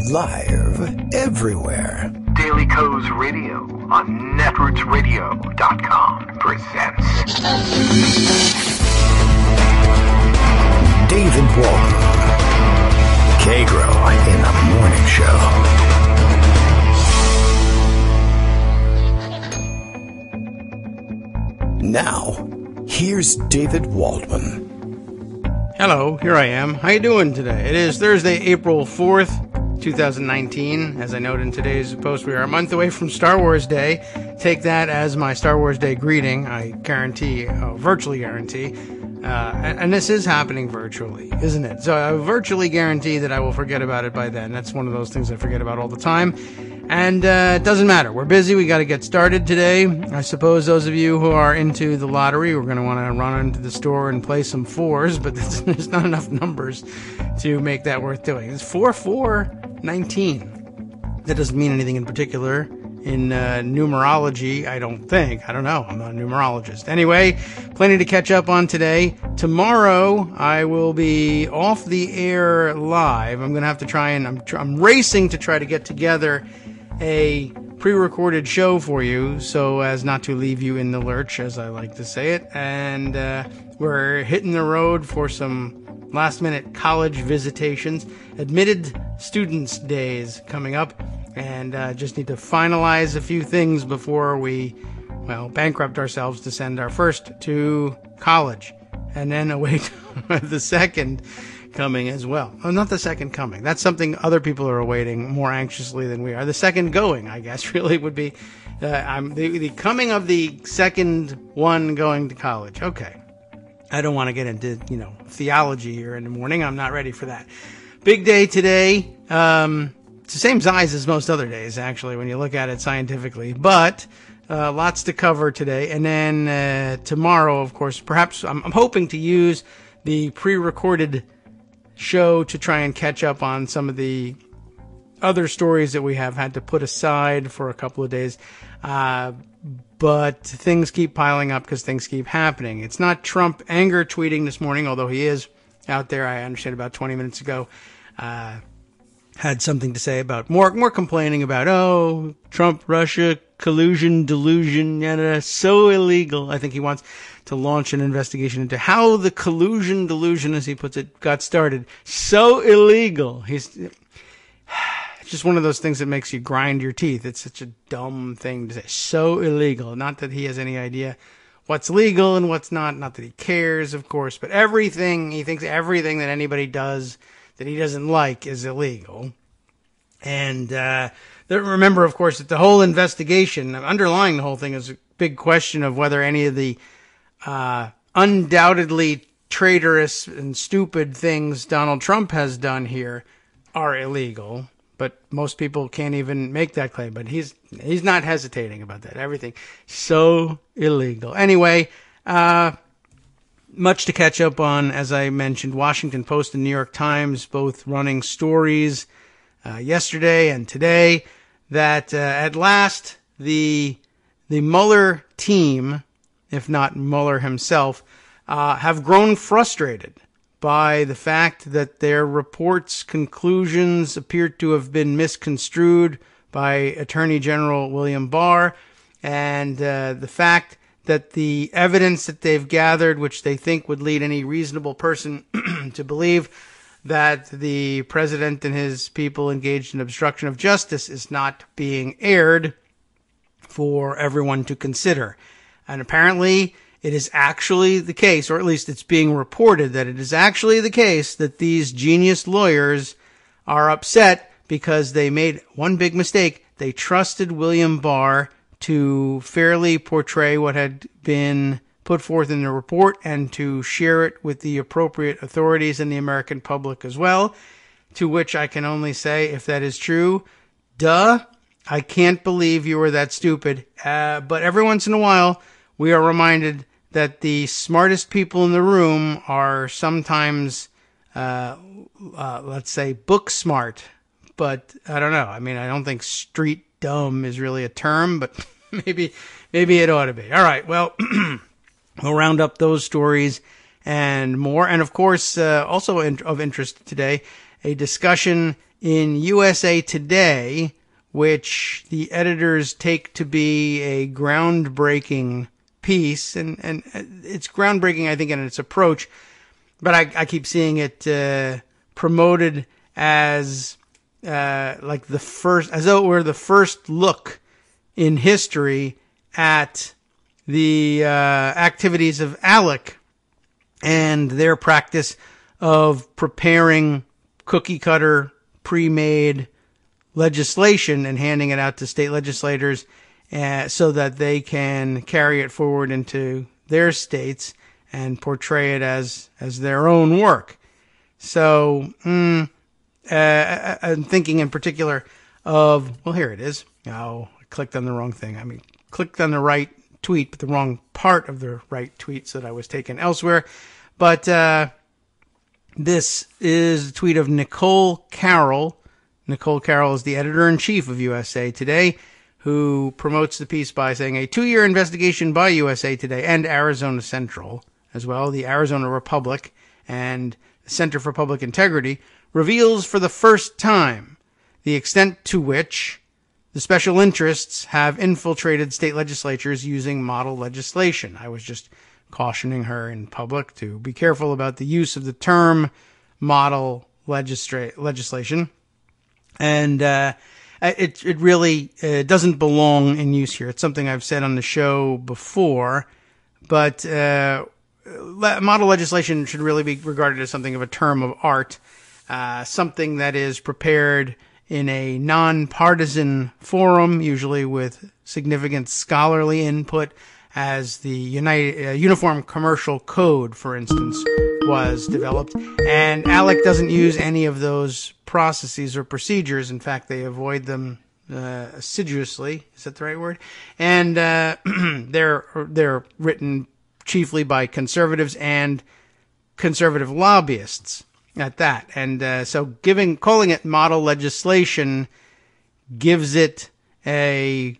Live everywhere. Daily Co's Radio on netrootsradio.com presents David Waldman. Kagro in the Morning Show. Now, here's David Waldman. Hello, here I am. How you doing today? It is Thursday, April 4th, 2019. As I noted in today's post, we are a month away from Star Wars Day. Take that as my Star Wars Day greeting. I guarantee, virtually guarantee. And this is happening virtually, isn't it? So I virtually guarantee that I will forget about it by then. That's one of those things I forget about all the time. And it doesn't matter. We're busy. We got to get started today. I suppose those of you who are into the lottery, we're going to want to run into the store and play some fours, but there's not enough numbers to make that worth doing. It's 4419. That doesn't mean anything in particular in numerology, I don't think. I don't know. I'm not a numerologist. Anyway, plenty to catch up on today. Tomorrow, I will be off the air live. I'm going to have to try and I'm racing to try to get together a pre-recorded show for you so as not to leave you in the lurch, as I like to say it. And we're hitting the road for some last-minute college visitations. Admitted Students Days coming up. And just need to finalize a few things before we, bankrupt ourselves to send our first to college. And then await the second coming as well. Oh, not the second coming. That's something other people are awaiting more anxiously than we are. The second going, I guess, really would be the coming of the second one going to college. Okay. I don't want to get into, theology here in the morning. I'm not ready for that. Big day today. It's the same size as most other days, actually, when you look at it scientifically. But lots to cover today. And then tomorrow, of course, perhaps I'm hoping to use the pre-recorded show to try and catch up on some of the other stories that we have had to put aside for a couple of days. But things keep piling up because things keep happening. It's not Trump anger tweeting this morning, although he is out there, I understand, about 20 minutes ago. Had something to say about more complaining about, Trump, Russia, collusion, delusion, so illegal. I think he wants to launch an investigation into how the collusion, delusion, as he puts it, got started. So illegal. It's just one of those things that makes you grind your teeth. It's such a dumb thing to say. So illegal. Not that he has any idea what's legal and what's not. Not that he cares, of course, but he thinks everything that anybody does that he doesn't like is illegal. And remember, of course, that the whole investigation, underlying the whole thing, is a big question of whether any of the undoubtedly traitorous and stupid things Donald Trump has done here are illegal. But most people can't even make that claim. But he's not hesitating about that. Everything so illegal. Anyway, much to catch up on, as I mentioned. Washington Post and New York Times both running stories yesterday and today that at last the Mueller team, if not Mueller himself, have grown frustrated by the fact that their report's conclusions appear to have been misconstrued by Attorney General William Barr, and the fact that the evidence that they've gathered, which they think would lead any reasonable person to believe that the president and his people engaged in obstruction of justice, is not being aired for everyone to consider. And apparently it is actually the case, or at least it's being reported that it is actually the case, that these genius lawyers are upset because they made one big mistake. They trusted William Barr to fairly portray what had been put forth in the report and to share it with the appropriate authorities and the American public as well, to which I can only say, if that is true, duh, I can't believe you were that stupid. But every once in a while, we are reminded that the smartest people in the room are sometimes, let's say, book smart. But I don't know. I mean, I don't think street dumb is really a term, but maybe it ought to be. All right. Well, we'll round up those stories and more. And of course, also of interest today, a discussion in USA Today, which the editors take to be a groundbreaking piece, and it's groundbreaking, I think, in its approach, but I keep seeing it promoted as like the first, as though it were the first look in history at the activities of ALEC and their practice of preparing cookie cutter, pre-made legislation and handing it out to state legislators so that they can carry it forward into their states and portray it as their own work. So I'm thinking in particular of, well, here it is. Oh, I clicked on the wrong thing. I mean, clicked on the right tweet, but the wrong part of the right tweet, so that I was taken elsewhere. But this is a tweet of Nicole Carroll. Nicole Carroll is the editor-in-chief of USA Today, who promotes the piece by saying a 2-year investigation by USA Today and Arizona Central, as well, the Arizona Republic and the Center for Public Integrity, reveals for the first time the extent to which the special interests have infiltrated state legislatures using model legislation. I was just cautioning her in public to be careful about the use of the term model legislation. And it really doesn't belong in use here. It's something I've said on the show before, but model legislation should really be regarded as something of a term of art, something that is prepared in a nonpartisan forum, usually with significant scholarly input, as the Uniform Commercial Code, for instance, was developed. And ALEC doesn't use any of those processes or procedures. In fact, they avoid them assiduously. Is that the right word? And they're written chiefly by conservatives and conservative lobbyists at that. And so calling it model legislation gives it a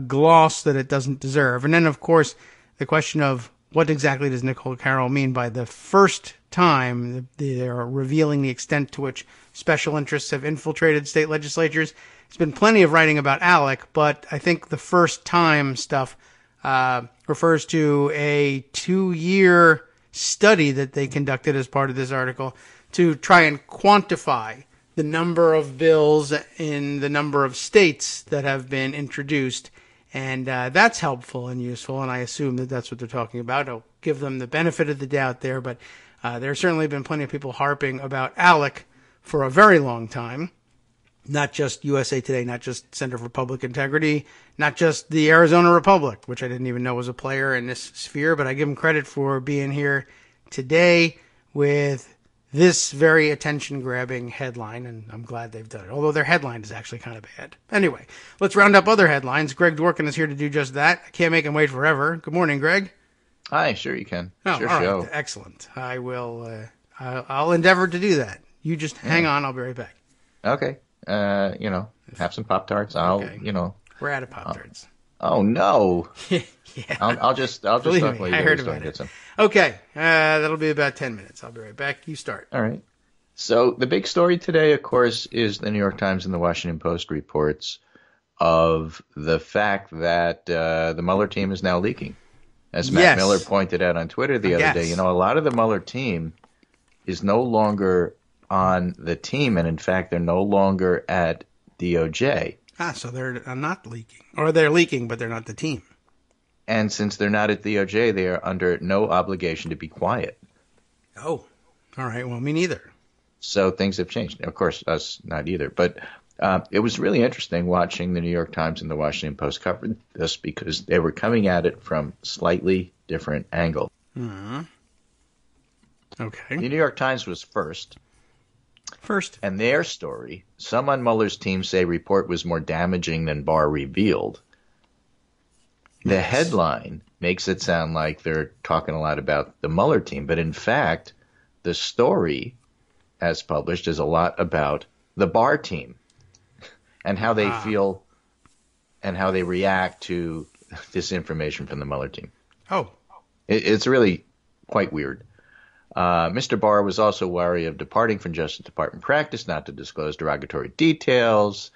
gloss that it doesn't deserve. And then, of course, the question of what exactly does Nicole Carroll mean by the first time they are revealing the extent to which special interests have infiltrated state legislatures. There's been plenty of writing about ALEC, but I think the first time stuff refers to a 2-year study that they conducted as part of this article to try and quantify the number of bills in the number of states that have been introduced. And that's helpful and useful, and I assume that that's what they're talking about. I'll give them the benefit of the doubt there, but there's certainly been plenty of people harping about ALEC for a very long time. Not just USA Today, not just Center for Public Integrity, not just the Arizona Republic, which I didn't even know was a player in this sphere, but I give them credit for being here today with this very attention-grabbing headline, and I'm glad they've done it, although their headline is actually kind of bad. Anyway, let's round up other headlines. Greg Dworkin is here to do just that. I can't make him wait forever. Good morning, Greg. Hi, sure you can. Oh, sure all right. show. Excellent. I will. I'll endeavor to do that. You just hang on. I'll be right back. Okay. Have some Pop-Tarts. Okay. We're out of Pop-Tarts. Oh no. Yeah. I'll just Believe talk me, while I you heard go about and it. get some. Okay. That'll be about 10 minutes. I'll be right back. You start. All right. So the big story today, of course, is the New York Times and the Washington Post reports of the fact that the Mueller team is now leaking. As Matt Miller pointed out on Twitter the other day, a lot of the Mueller team is no longer on the team, and in fact, they're no longer at DOJ. So they're not leaking. Or they're leaking, but they're not the team. And since they're not at DOJ, they are under no obligation to be quiet. Oh, all right. Well, me neither. So things have changed. Of course, us not either. But it was really interesting watching the New York Times and the Washington Post cover this because they were coming at it from slightly different angles. Mm-hmm. Okay. The New York Times was first. And their story, some on Mueller's team say report was more damaging than Barr revealed. The headline makes it sound like they're talking a lot about the Mueller team, but in fact, the story as published is a lot about the Barr team and how they feel and how they react to this information from the Mueller team. Oh. It's really quite weird. Mr. Barr was also wary of departing from Justice Department practice not to disclose derogatory details,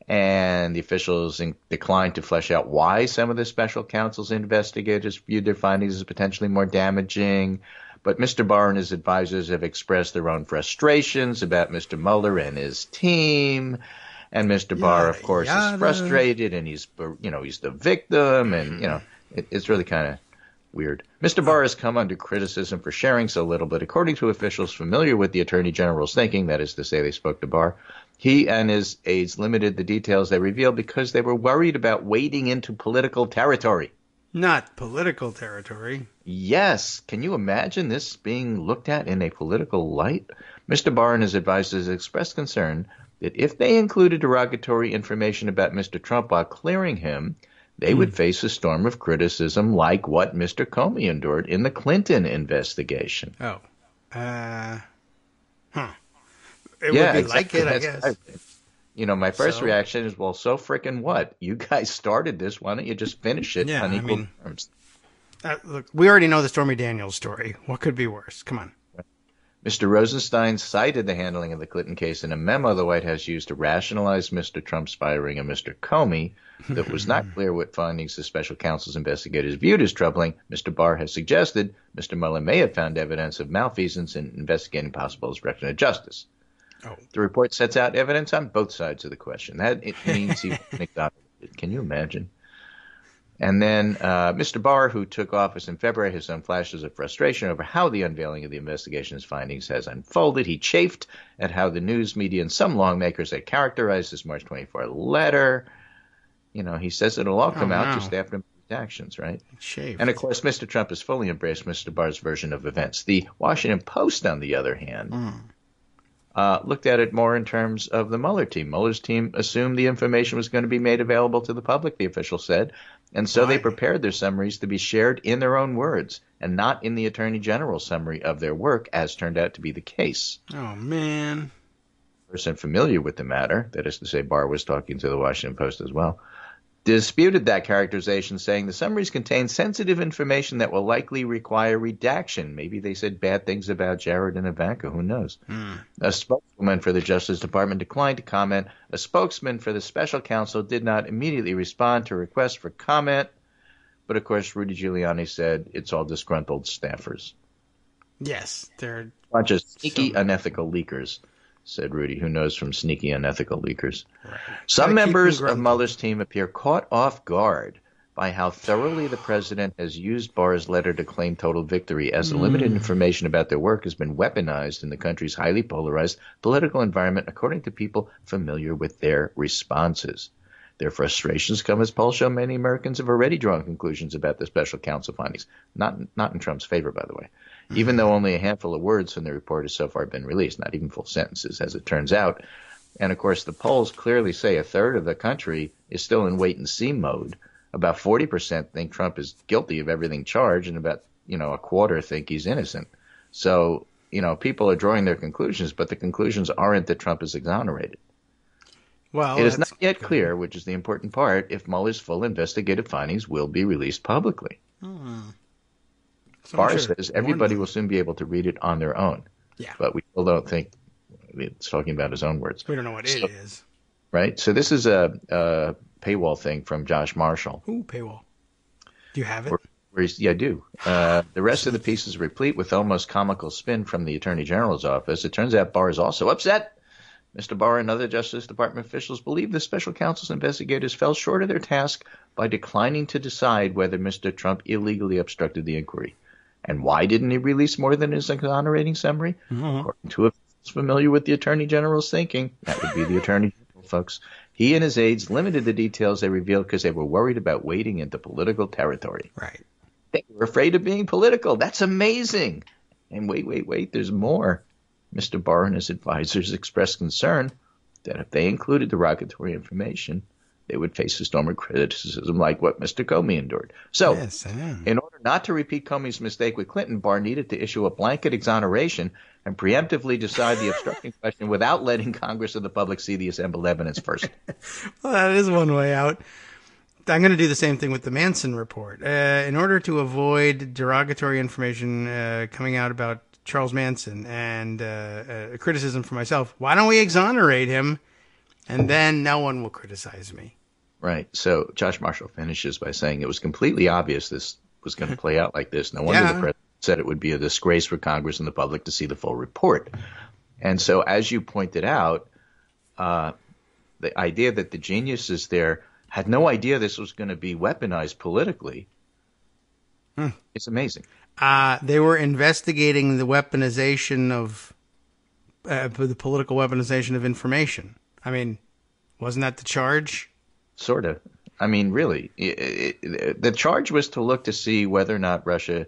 and the officials declined to flesh out why some of the special counsel's investigators viewed their findings as potentially more damaging. But Mr. Barr and his advisors have expressed their own frustrations about Mr. Mueller and his team. And Mr. Barr, of course, is frustrated, and he's the victim, and, it's really kind of weird. Mr. Barr has come under criticism for sharing so little, but according to officials familiar with the Attorney General's thinking, that is to say they spoke to Barr, he and his aides limited the details they revealed because they were worried about wading into political territory. Not political territory. Yes. Can you imagine this being looked at in a political light? Mr. Barr and his advisors expressed concern that if they included derogatory information about Mr. Trump while clearing him, they would face a storm of criticism like what Mr. Comey endured in the Clinton investigation. Oh. It would be like it, I guess. My first reaction is, well, so frickin' what? You guys started this. Why don't you just finish it on equal terms? Look, we already know the Stormy Daniels story. What could be worse? Come on. Mr. Rosenstein cited the handling of the Clinton case in a memo the White House used to rationalize Mr. Trump's firing of Mr. Comey. That was not clear what findings the special counsel's investigators viewed as troubling. Mr. Barr has suggested Mr. Mueller may have found evidence of malfeasance in investigating possible obstruction of justice. Oh. The report sets out evidence on both sides of the question. That it means he wasn't exonerated. Can you imagine? And then Mr. Barr, who took office in February, has shown flashes of frustration over how the unveiling of the investigation's findings has unfolded. He chafed at how the news media and some lawmakers had characterized this March 24 letter. He says it'll all come out just after his actions, right? Chafed. And, of course, Mr. Trump has fully embraced Mr. Barr's version of events. The Washington Post, on the other hand, looked at it more in terms of the Mueller team. Mueller's team assumed the information was going to be made available to the public, the official said, and so they prepared their summaries to be shared in their own words and not in the Attorney General's summary of their work, as turned out to be the case. Oh, man. A person familiar with the matter, that is to say Barr was talking to the Washington Post as well, disputed that characterization, saying the summaries contain sensitive information that will likely require redaction. Maybe they said bad things about Jared and Ivanka. Who knows? A spokeswoman for the Justice Department declined to comment. A spokesman for the special counsel did not immediately respond to requests for comment. But, of course, Rudy Giuliani said it's all disgruntled staffers. Yes, they're a bunch of sneaky, unethical leakers, said Rudy, who knows from sneaky, unethical leakers. Right. Some members of Mueller's team appear caught off guard by how thoroughly the president has used Barr's letter to claim total victory, as the limited information about their work has been weaponized in the country's highly polarized political environment, according to people familiar with their responses. Their frustrations come as polls show many Americans have already drawn conclusions about the special counsel findings, not in Trump's favor, by the way. Even though only a handful of words from the report has so far been released, not even full sentences, as it turns out. And, of course, the polls clearly say a third of the country is still in wait-and-see mode. About 40% think Trump is guilty of everything charged, and about, a quarter think he's innocent. So, people are drawing their conclusions, but the conclusions aren't that Trump is exonerated. Well, it is not yet clear, which is the important part, if Mueller's full investigative findings will be released publicly. Barr says everybody will soon be able to read it on their own. Yeah. But we still don't think it's talking about his own words. We don't know what it is. Right? So this is a paywall thing from Josh Marshall. Ooh, paywall. Do you have it? Yeah, I do. The rest of the piece is replete with almost comical spin from the Attorney General's office. It turns out Barr is also upset. Mr. Barr and other Justice Department officials believe the special counsel's investigators fell short of their task by declining to decide whether Mr. Trump illegally obstructed the inquiry. And why didn't he release more than his exonerating summary? According to officials familiar with the Attorney General's thinking, that would be the Attorney General, folks, he and his aides limited the details they revealed because they were worried about wading into political territory. Right. They were afraid of being political. That's amazing. And wait, there's more. Mr. Barr and his advisors expressed concern that if they included derogatory information, they would face a storm of criticism like what Mr. Comey endured. So, in order not to repeat Comey's mistake with Clinton, Barr needed to issue a blanket exoneration and preemptively decide the obstruction question without letting Congress or the public see the assembled evidence first. Well, that is one way out. I'm going to do the same thing with the Manson report. In order to avoid derogatory information coming out about Charles Manson and a criticism for myself. Why don't we exonerate him? And then no one will criticize me. Right. So Josh Marshall finishes by saying it was completely obvious this was going to play out like this. No wonder the president said it would be a disgrace for Congress and the public to see the full report. And so, as you pointed out, the idea that the geniuses there had no idea this was going to be weaponized politically, it's amazing. They were investigating the weaponization of the political weaponization of information. I mean, wasn't that the charge? Sort of. I mean, really, the charge was to look to see whether or not Russia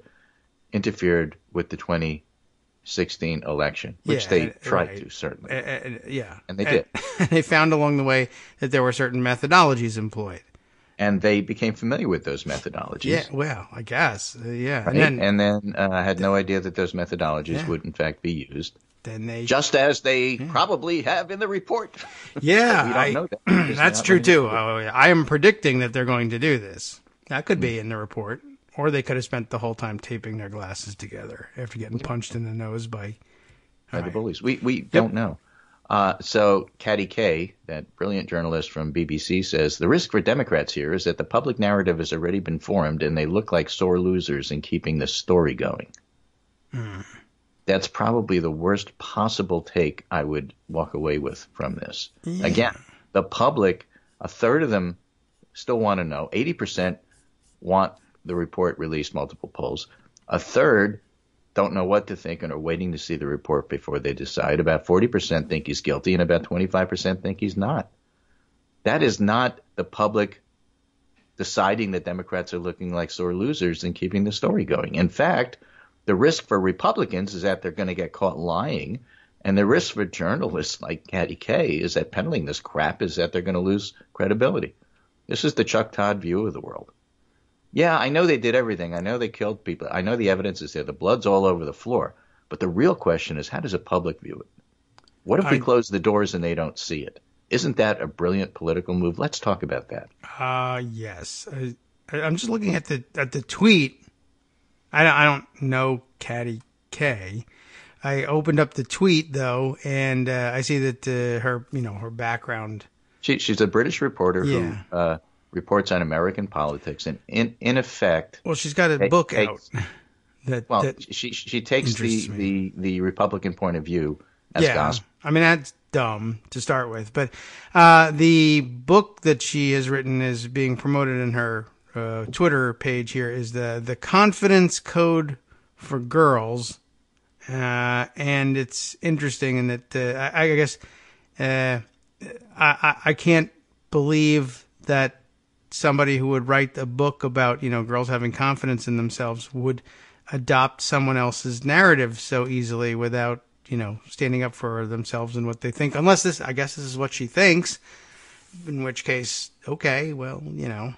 interfered with the 2016 election, which they tried to, certainly. And they did. They found along the way that there were certain methodologies employed. And they became familiar with those methodologies. Yeah, well, I guess. Yeah. Right? And then had no idea that those methodologies would, in fact, be used. Then they, just as they probably have in the report. Yeah, we don't know that. That's true, too. I am predicting that they're going to do this. That could be in the report. Or they could have spent the whole time taping their glasses together after getting punched in the nose by the bullies. We don't know. So Caddy Kay, that brilliant journalist from BBC, says the risk for Democrats here is that the public narrative has already been formed and they look like sore losers in keeping the story going. That's probably the worst possible take I would walk away with from this. Yeah. Again, the public, a third of them still want to know. 80% want the report released, multiple polls. A third don't know what to think and are waiting to see the report before they decide. About 40% think he's guilty and about 25% think he's not. That is not the public deciding that Democrats are looking like sore losers and keeping the story going. In fact, the risk for Republicans is that they're going to get caught lying, and the risk for journalists like Caddy Kay is that peddling this crap is that they're going to lose credibility. This is the Chuck Todd view of the world. Yeah, I know they did everything. I know they killed people. I know the evidence is there. The blood's all over the floor. But the real question is, how does the public view it? What if we close the doors and they don't see it? Isn't that a brilliant political move? Let's talk about that. Yes. I'm just looking at the tweet. I don't know Caddy Kay. I opened up the tweet though, and I see that her background. She's a British reporter who reports on American politics, and in effect, well, she's got a book out. She takes the Republican point of view as gospel. I mean, that's dumb to start with, but the book that she has written is being promoted in her Twitter page here is the Confidence Code for Girls, and it's interesting in that I guess I can't believe that somebody who would write a book about girls having confidence in themselves would adopt someone else's narrative so easily without standing up for themselves and what they think. Unless this is what she thinks, in which case, okay, well, you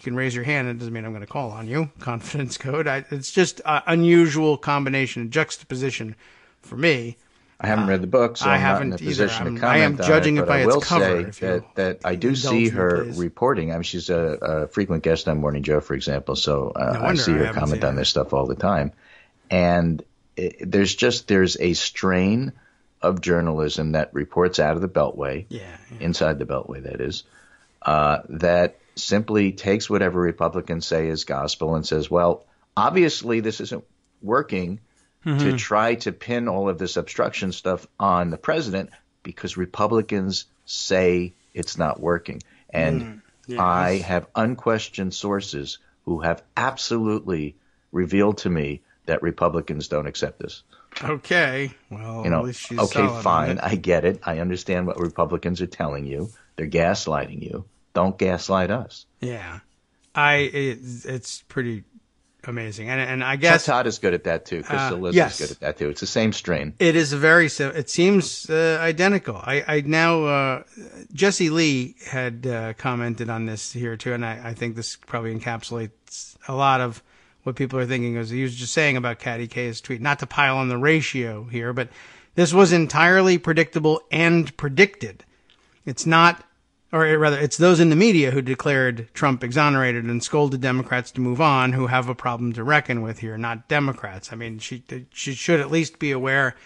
can raise your hand. It doesn't mean I'm going to call on you. Confidence code. It's just an unusual combination, juxtaposition for me. I haven't read the book, so I'm not in a position to comment on it. I am judging it by its cover. I will say that I do see her reporting. I mean, she's a frequent guest on Morning Joe, for example, so I see her comment on this stuff all the time. And there's a strain of journalism that reports out of the Beltway, inside the Beltway, that is, that simply takes whatever Republicans say is gospel and says, well, obviously this isn't working, to try to pin all of this obstruction stuff on the president because Republicans say it's not working. And I have unquestioned sources who have absolutely revealed to me that Republicans don't accept this. Okay. Well, at least she's okay, fine. I get it. I understand what Republicans are telling you. They're gaslighting you. Don't gaslight us. Yeah. It's pretty amazing. And I guess Chuck Todd is good at that too. Crystal Liz is good at that too. It's the same strain. It is it seems identical. I now Jesse Lee had commented on this here too, and I think this probably encapsulates a lot of what people are thinking. As he was just saying about Caddy Kay's tweet, not to pile on the ratio here, but this was entirely predictable and predicted. It's not or rather, it's those in the media who declared Trump exonerated and scolded Democrats to move on who have a problem to reckon with here, not Democrats. I mean, she should at least be aware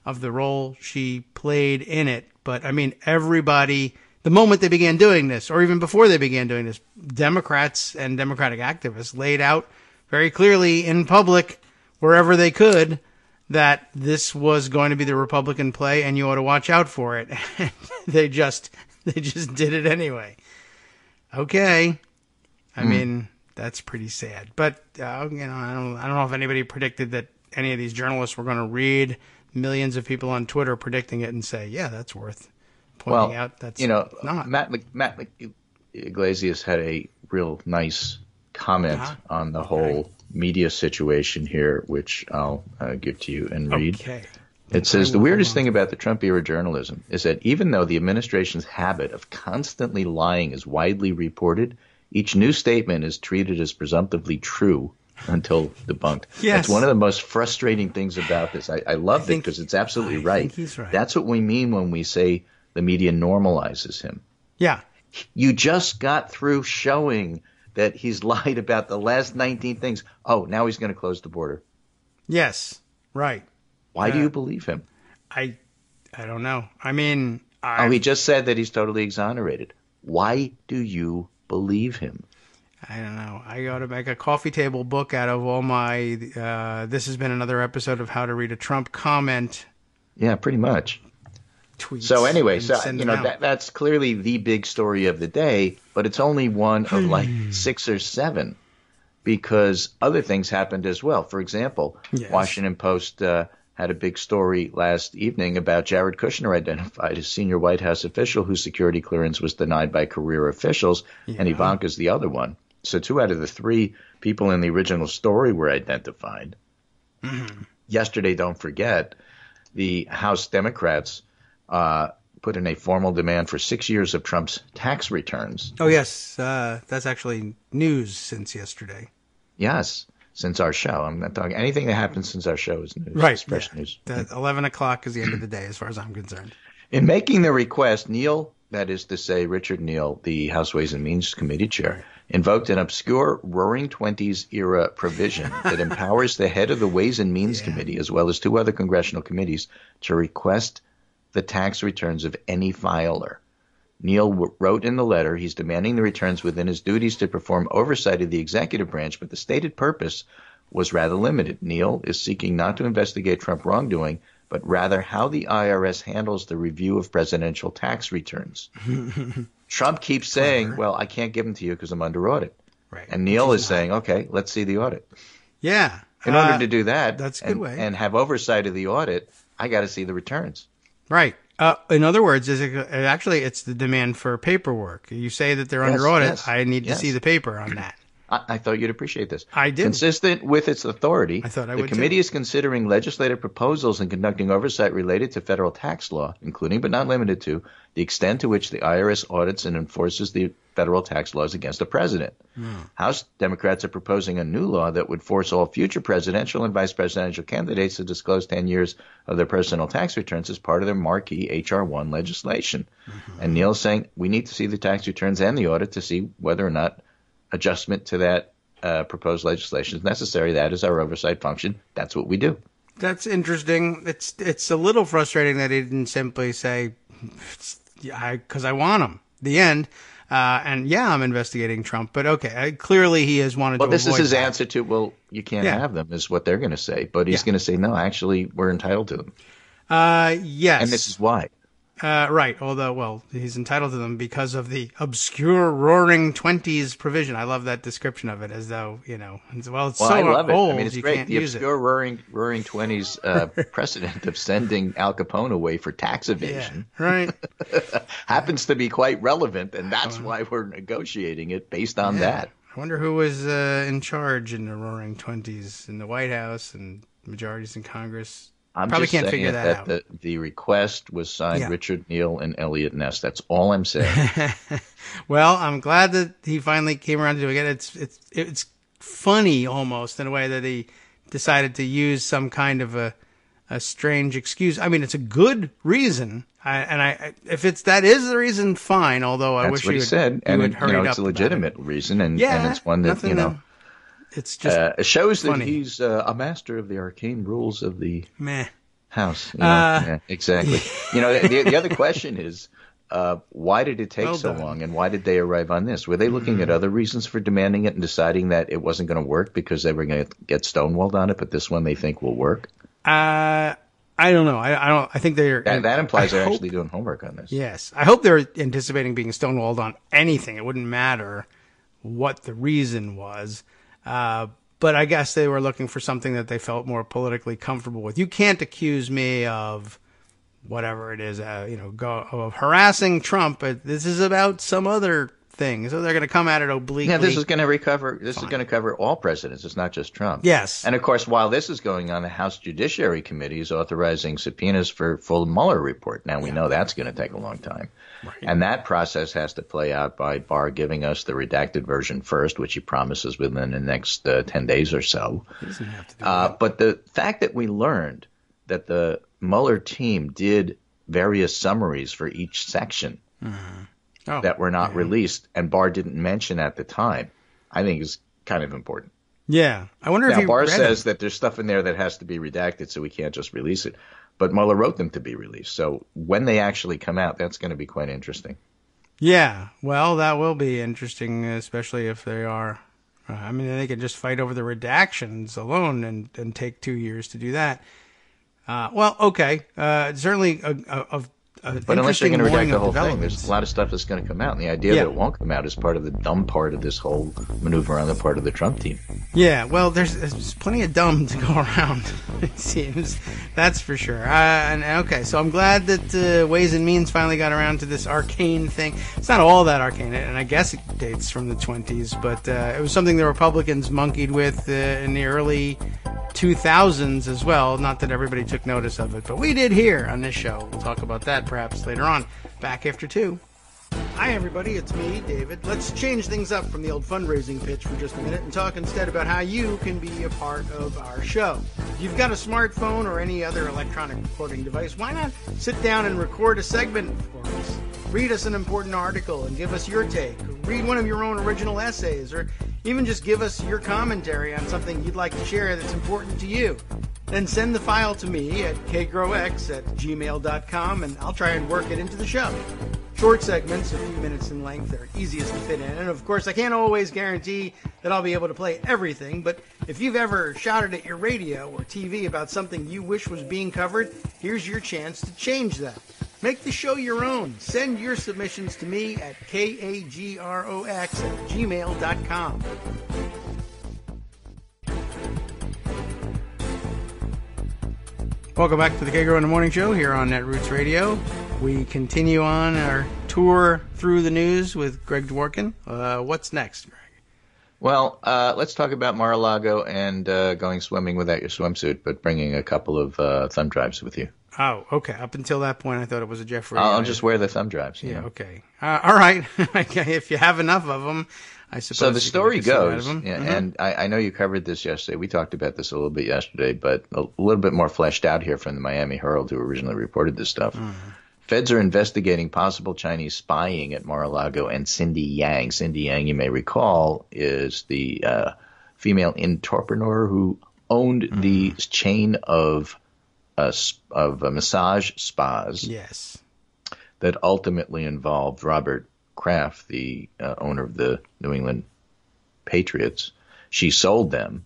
of the role she played in it. But, I mean, everybody, the moment they began doing this, or even before they began doing this, Democrats and Democratic activists laid out very clearly in public, wherever they could, that this was going to be the Republican play and you ought to watch out for it. They just did it anyway. Okay. I mean, that's pretty sad. But, I don't know if anybody predicted that any of these journalists were going to read millions of people on Twitter predicting it and say, yeah, that's worth pointing out. That's not. Matt Iglesias had a real nice comment on the whole media situation here, which I'll give to you and read. Okay. It says, the weirdest thing about the Trump-era journalism is that even though the administration's habit of constantly lying is widely reported, each new statement is treated as presumptively true until debunked. Yes. That's one of the most frustrating things about this. I loved it because it's absolutely right. He's right. That's what we mean when we say the media normalizes him. Yeah. You just got through showing that he's lied about the last 19 things. Oh, now he's going to close the border. Yes. Right. Why do you believe him? I don't know. I mean, he just said that he's totally exonerated. Why do you believe him? I don't know. I got to make a coffee table book out of all my, this has been another episode of How to Read a Trump Comment. Yeah, pretty much. Tweets. So anyway, that's clearly the big story of the day, but it's only one of like 6 or 7 because other things happened as well. For example, Washington Post had a big story last evening about Jared Kushner identified as senior White House official whose security clearance was denied by career officials, and Ivanka's the other one. So 2 out of the 3 people in the original story were identified. Mm-hmm. Yesterday, don't forget, the House Democrats put in a formal demand for 6 years of Trump's tax returns. Oh, yes. That's actually news since yesterday. Yes, since our show. I'm not talking anything that happened since our show is news. Right. It's fresh news. 11 o'clock is the end of the day as far as I'm concerned. In making the request, Neal, that is to say Richard Neal, the House Ways and Means Committee chair, invoked an obscure Roaring Twenties era provision that empowers the head of the Ways and Means Committee, as well as 2 other congressional committees, to request the tax returns of any filer. Neal wrote in the letter he's demanding the returns within his duties to perform oversight of the executive branch, but the stated purpose was rather limited. Neal is seeking not to investigate Trump wrongdoing, but rather how the IRS handles the review of presidential tax returns. Trump keeps saying, well, I can't give them to you because I'm under audit. Right. And Neal is saying, okay, let's see the audit. Yeah. In order to do that that's a good way. And have oversight of the audit, I got to see the returns. Right. In other words, it's the demand for paperwork. You say that they're under audit. Yes, I need to see the paper on that. I thought you'd appreciate this. I do. Consistent with its authority, the committee is considering legislative proposals and conducting oversight related to federal tax law, including but not limited to the extent to which the IRS audits and enforces the federal tax laws against the president. House Democrats are proposing a new law that would force all future presidential and vice presidential candidates to disclose 10 years of their personal tax returns as part of their marquee H.R. 1 legislation. And Neal's saying we need to see the tax returns and the audit to see whether or not adjustment to that proposed legislation is necessary. That is our oversight function. That's what we do. That's interesting. It's a little frustrating that he didn't simply say, because I want them. The end. And I'm investigating Trump. But okay, clearly he has wanted to avoid this is his that. answer to, well, you can't have them, is what they're going to say. But he's going to say, no, actually, we're entitled to them. Yes. And this is why. Right. Although, he's entitled to them because of the obscure Roaring Twenties provision. I love that description of it, as though, it's so I love old it. I mean, it's you great. can't The use obscure Roaring Twenties precedent of sending Al Capone away for tax evasion right. happens to be quite relevant, and that's why we're negotiating it based on that. I wonder who was in charge in the Roaring Twenties in the White House and majorities in Congress. I'm Probably just can't saying figure that out. The request was signed Richard Neal and Elliot Ness. That's all I'm saying. Well, I'm glad that he finally came around to doing it. It's funny almost in a way that he decided to use some kind of a a strange excuse. I mean, it's a good reason. If that is the reason, fine. Although I wish what he said, and it's a legitimate reason, and it's one that it's just it shows funny. That he's a master of the arcane rules of the house. Exactly. The other question is, why did it take so long, and why did they arrive on this? Were they looking at other reasons for demanding it and deciding that it wasn't going to work because they were going to get stonewalled on it, but this one they think will work? I don't know. I think they're. That implies they're actually doing homework on this. Yes, I hope they're anticipating being stonewalled on anything. It wouldn't matter what the reason was, but I guess they were looking for something that they felt more politically comfortable with. You can't accuse me of whatever it is, of harassing Trump. But this is about some other thing, so they're going to come at it obliquely. Yeah, this is going to cover all presidents. It's not just Trump. Yes. And of course, while this is going on, the House Judiciary Committee is authorizing subpoenas for full Mueller report. Now we know that's going to take a long time, right. And that process has to play out by Barr giving us the redacted version first, which he promises within the next 10 days or so. He doesn't have to do that. But the fact that we learned that the Mueller team did various summaries for each section. Mm-hmm. That were not released, and Barr didn't mention at the time, I think is kind of important. Yeah. I wonder if Barr says that there's stuff in there that has to be redacted, so we can't just release it. But Mueller wrote them to be released. So when they actually come out, that's going to be quite interesting. Yeah. Well, that will be interesting, especially if they are. They could just fight over the redactions alone and take 2 years to do that. Okay. Certainly but unless you're going to redact the whole thing, there's a lot of stuff that's going to come out. And the idea that it won't come out is part of the dumb part of this whole maneuver on the part of the Trump team. Yeah, well, there's plenty of dumb to go around, it seems. That's for sure. So I'm glad that Ways and Means finally got around to this arcane thing. It's not all that arcane, and I guess it dates from the 20s, but it was something the Republicans monkeyed with in the early 2000s as well. Not that everybody took notice of it, but we did here on this show. We'll talk about that perhaps later on. Back after 2. Hi everybody, it's me, David. Let's change things up from the old fundraising pitch for just a minute and talk instead about how you can be a part of our show. If you've got a smartphone or any other electronic recording device, why not sit down and record a segment for us? Read us an important article and give us your take. Read one of your own original essays, or even just give us your commentary on something you'd like to share that's important to you. Then send the file to me at kagrox@gmail.com, and I'll try and work it into the show. Short segments, a few minutes in length, are easiest to fit in. And of course, I can't always guarantee that I'll be able to play everything, but if you've ever shouted at your radio or TV about something you wish was being covered, here's your chance to change that. Make the show your own. Send your submissions to me at kagrox@gmail.com. Welcome back to the Kagro in the Morning Show here on Netroots Radio. We continue on our tour through the news with Greg Dworkin. What's next, Greg? Well, let's talk about Mar-a-Lago and going swimming without your swimsuit, but bringing a couple of thumb drives with you. Oh, okay. Up until that point, I thought it was a Jeffrey. I'll just wear the thumb drives. Yeah, okay. All right. If you have enough of them, I suppose. So the story goes, and I know you covered this yesterday. We talked about this a little bit yesterday, but a little bit more fleshed out here from the Miami Herald, who originally reported this stuff. Mm-hmm. Feds are investigating possible Chinese spying at Mar-a-Lago and Cindy Yang. Cindy Yang, you may recall, is the female entrepreneur who owned the chain of massage spas. Yes. That ultimately involved Robert Kraft, the owner of the New England Patriots. She sold them,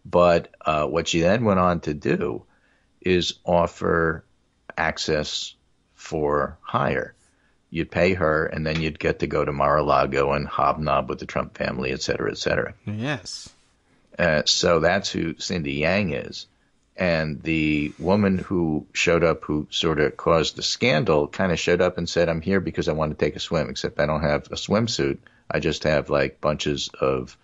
but what she then went on to do is offer access for hire. You'd pay her, and then you'd get to go to Mar-a-Lago and hobnob with the Trump family, et cetera, et cetera. Yes. So that's who Cindy Yang is. And the woman who showed up, who sort of caused the scandal, kind of showed up and said, I'm here because I want to take a swim, except I don't have a swimsuit. I just have like bunches of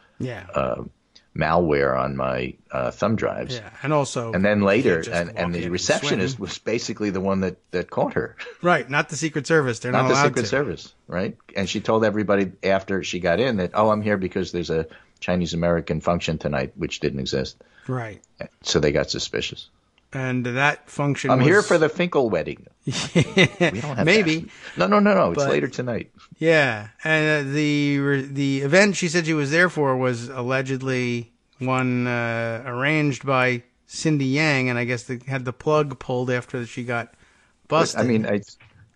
malware on my thumb drives. Yeah, and then later, and the receptionist was basically the one that caught her. Right, not the Secret Service. They're not allowed to. Not the Secret Service, right? And she told everybody after she got in that, I'm here because there's a Chinese American function tonight, which didn't exist. Right. So they got suspicious. And that function I'm was... here for the Finkel wedding. We don't have maybe. No. It's later tonight. Yeah. And the event she said she was there for was allegedly one arranged by Cindy Yang, and I guess they had the plug pulled after she got busted. I mean,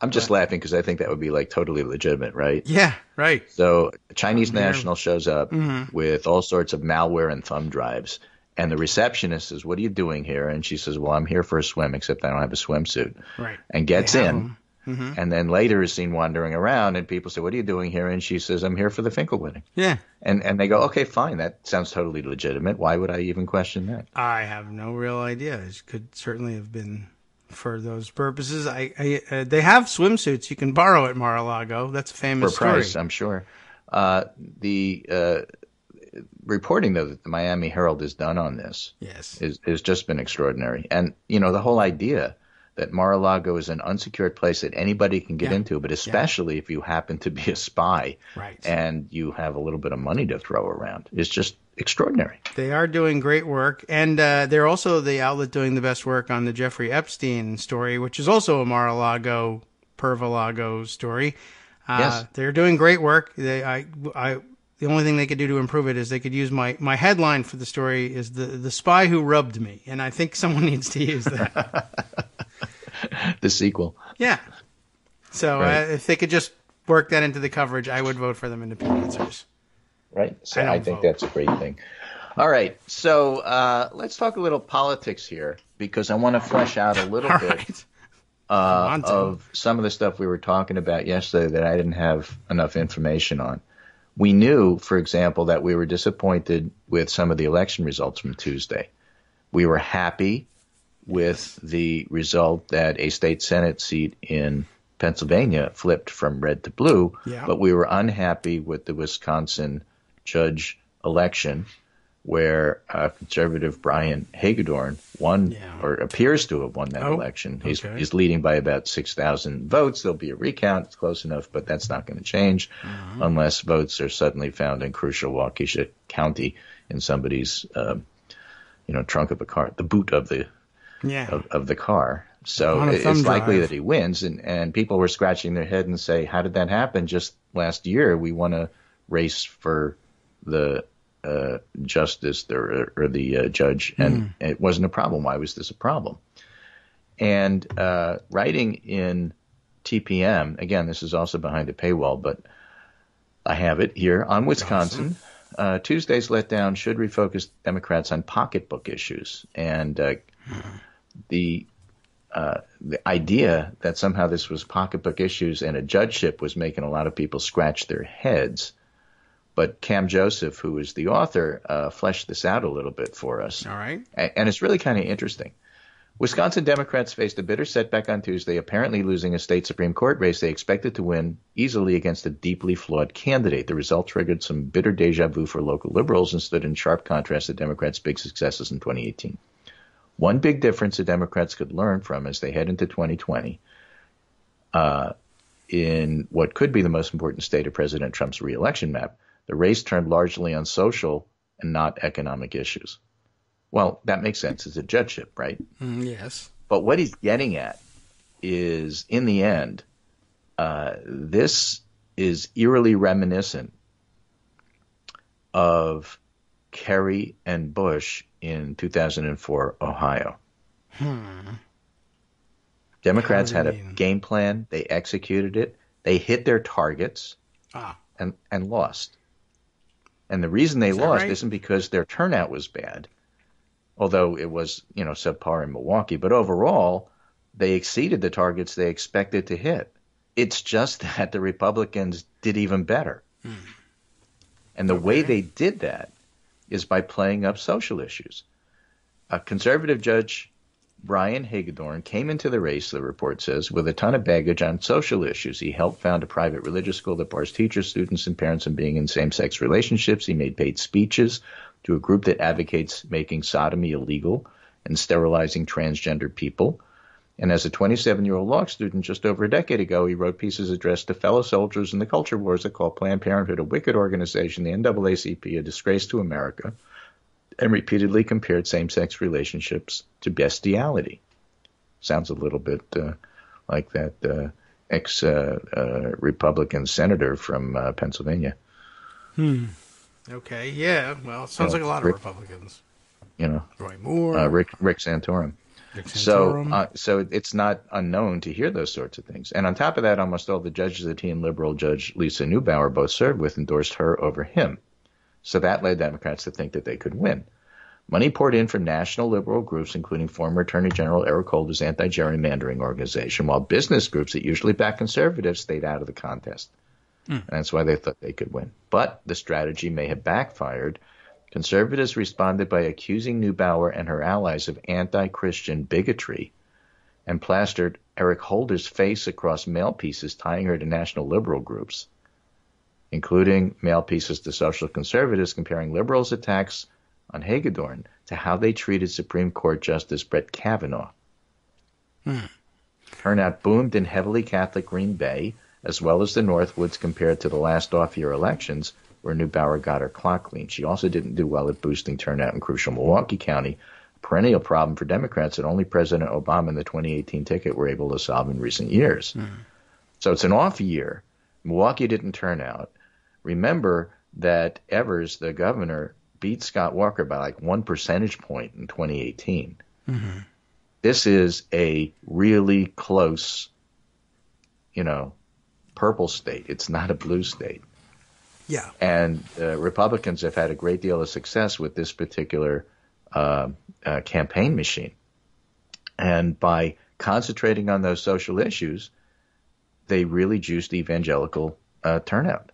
I'm just laughing because I think that would be like totally legitimate, right? Yeah, right. So a Chinese national shows up with all sorts of malware and thumb drives. And the receptionist says, "What are you doing here?" And she says, "Well, I'm here for a swim, except I don't have a swimsuit." Right. And gets in. And then later is seen wandering around, and people say, "What are you doing here?" And she says, "I'm here for the Finkel wedding." Yeah. And they go, "Okay, fine. That sounds totally legitimate. Why would I even question that?" I have no real idea. It could certainly have been for those purposes. They have swimsuits you can borrow at Mar-a-Lago. That's a famous for price, story. I'm sure. The reporting, though, that the Miami Herald has done on this is just been extraordinary. And, the whole idea that Mar-a-Lago is an unsecured place that anybody can get into, but especially if you happen to be a spy and you have a little bit of money to throw around, is just extraordinary. They are doing great work. And they're also the outlet doing the best work on the Jeffrey Epstein story, which is also a Mar-a-Lago, Pervalago story. Yes. They're doing great work. The only thing they could do to improve it is they could use my headline for the story is the spy who rubbed me. And I think someone needs to use that. The sequel. Yeah. So if they could just work that into the coverage, I would vote for them in the Pulitzers. Right. So I think that's a great thing. All right. So let's talk a little politics here because I want to flesh out a little bit of some of the stuff we were talking about yesterday that I didn't have enough information on. We knew, for example, that we were disappointed with some of the election results from Tuesday. We were happy with the result that a state Senate seat in Pennsylvania flipped from red to blue, but we were unhappy with the Wisconsin judge election where conservative Brian Hagedorn won or appears to have won that election. He's leading by about 6,000 votes. There'll be a recount. It's close enough, but that's not going to change unless votes are suddenly found in crucial Waukesha County in somebody's trunk of a car, the boot of the of the car. So it's likely that he wins. And people were scratching their head and say, how did that happen? Just last year, we won a race for the justice or the judge, and it wasn't a problem. Why was this a problem? And writing in TPM, again, this is also behind a paywall, but I have it here on Wisconsin. Awesome. Tuesday's letdown should refocus Democrats on pocketbook issues. And the idea that somehow this was pocketbook issues and a judgeship was making a lot of people scratch their heads. But Cam Joseph, who is the author, fleshed this out a little bit for us. All right. And it's really kind of interesting. Wisconsin Democrats faced a bitter setback on Tuesday, apparently losing a state Supreme Court race they expected to win easily against a deeply flawed candidate. The result triggered some bitter deja vu for local liberals and stood in sharp contrast to Democrats' big successes in 2018. One big difference the Democrats could learn from as they head into 2020 in what could be the most important state of President Trump's reelection map, the race turned largely on social and not economic issues. Well, that makes sense. It's a judgeship, right? Yes. But what he's getting at is, in the end, this is eerily reminiscent of Kerry and Bush in 2004 Ohio. Democrats had a game plan. They executed it. They hit their targets and lost. And the reason they lost isn't because their turnout was bad, although it was, subpar in Milwaukee. But overall, they exceeded the targets they expected to hit. It's just that the Republicans did even better. And the way they did that is by playing up social issues. A conservative judge, Brian Hagedorn, came into the race, the report says, with a ton of baggage on social issues. He helped found a private religious school that bars teachers, students, and parents from being in same-sex relationships. He made paid speeches to a group that advocates making sodomy illegal and sterilizing transgender people. And as a 27-year-old law student just over a decade ago, he wrote pieces addressed to fellow soldiers in the culture wars that call Planned Parenthood a wicked organization, the NAACP a disgrace to America, and repeatedly compared same-sex relationships to bestiality. Sounds a little bit like that ex-Republican senator from Pennsylvania. Okay, yeah. Well, it sounds like a lot of Republicans. Roy Moore, Rick Santorum. So it's not unknown to hear those sorts of things. And on top of that, almost all the judges that he and liberal judge Lisa Neubauer both served with endorsed her over him. So that led Democrats to think that they could win. Money poured in from national liberal groups, including former Attorney General Eric Holder's anti-gerrymandering organization, while business groups that usually back conservatives stayed out of the contest. And that's why they thought they could win. But the strategy may have backfired. Conservatives responded by accusing Neubauer and her allies of anti-Christian bigotry and plastered Eric Holder's face across mail pieces tying her to national liberal groups, including mail pieces to social conservatives comparing liberals' attacks on Hagedorn to how they treated Supreme Court Justice Brett Kavanaugh. Turnout boomed in heavily Catholic Green Bay, as well as the Northwoods compared to the last off-year elections, where Neubauer got her clock clean. She also didn't do well at boosting turnout in crucial Milwaukee County, a perennial problem for Democrats that only President Obama and the 2018 ticket were able to solve in recent years. So it's an off year. Milwaukee didn't turn out. Remember that Evers, the governor, beat Scott Walker by like 1 percentage point in 2018. This is a really close, purple state. It's not a blue state. Yeah. And Republicans have had a great deal of success with this particular campaign machine. And by concentrating on those social issues, they really juiced evangelical turnout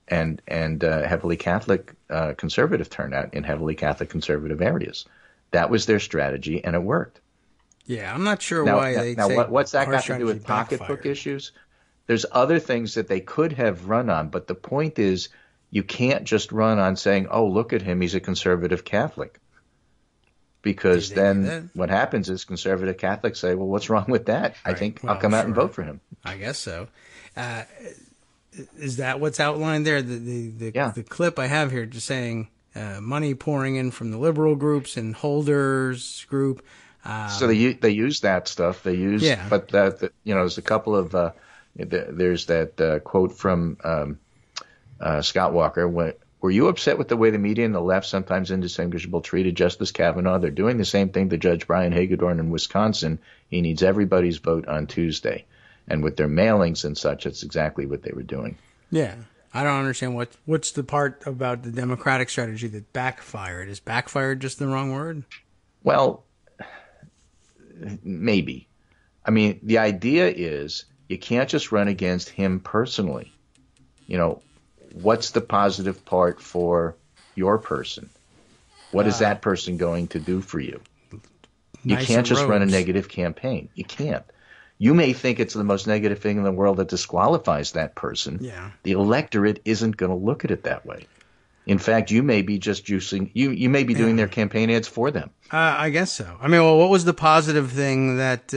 and heavily Catholic conservative turnout in heavily Catholic conservative areas. That was their strategy, and it worked. Yeah, I'm not sure why they say what's that got to do with pocketbook issues? There's other things that they could have run on, but the point is you can't just run on saying, oh, look at him, he's a conservative Catholic. Because then what happens is conservative Catholics say, well, what's wrong with that? Right. I'll come out and vote for him. I guess so. Is that what's outlined there? The clip I have here just saying money pouring in from the liberal groups and Holder's group. So they use that stuff. But there's a couple of there's that quote from Scott Walker. Were you upset with the way the media and the left, sometimes indistinguishable, treated Justice Kavanaugh? They're doing the same thing to Judge Brian Hagedorn in Wisconsin. He needs everybody's vote on Tuesday. And with their mailings and such, it's exactly what they were doing. Yeah. I don't understand what's the part about the Democratic strategy that backfired. Is backfired just the wrong word? Well, maybe. I mean, the idea is you can't just run against him personally. What's the positive part for your person? What is that person going to do for you? You can't just run a negative campaign. You can't. You may think it's the most negative thing in the world that disqualifies that person. Yeah. The electorate isn't going to look at it that way. In fact, you may be just juicing. You may be doing their campaign ads for them. I guess so. I mean, well, what was the positive thing that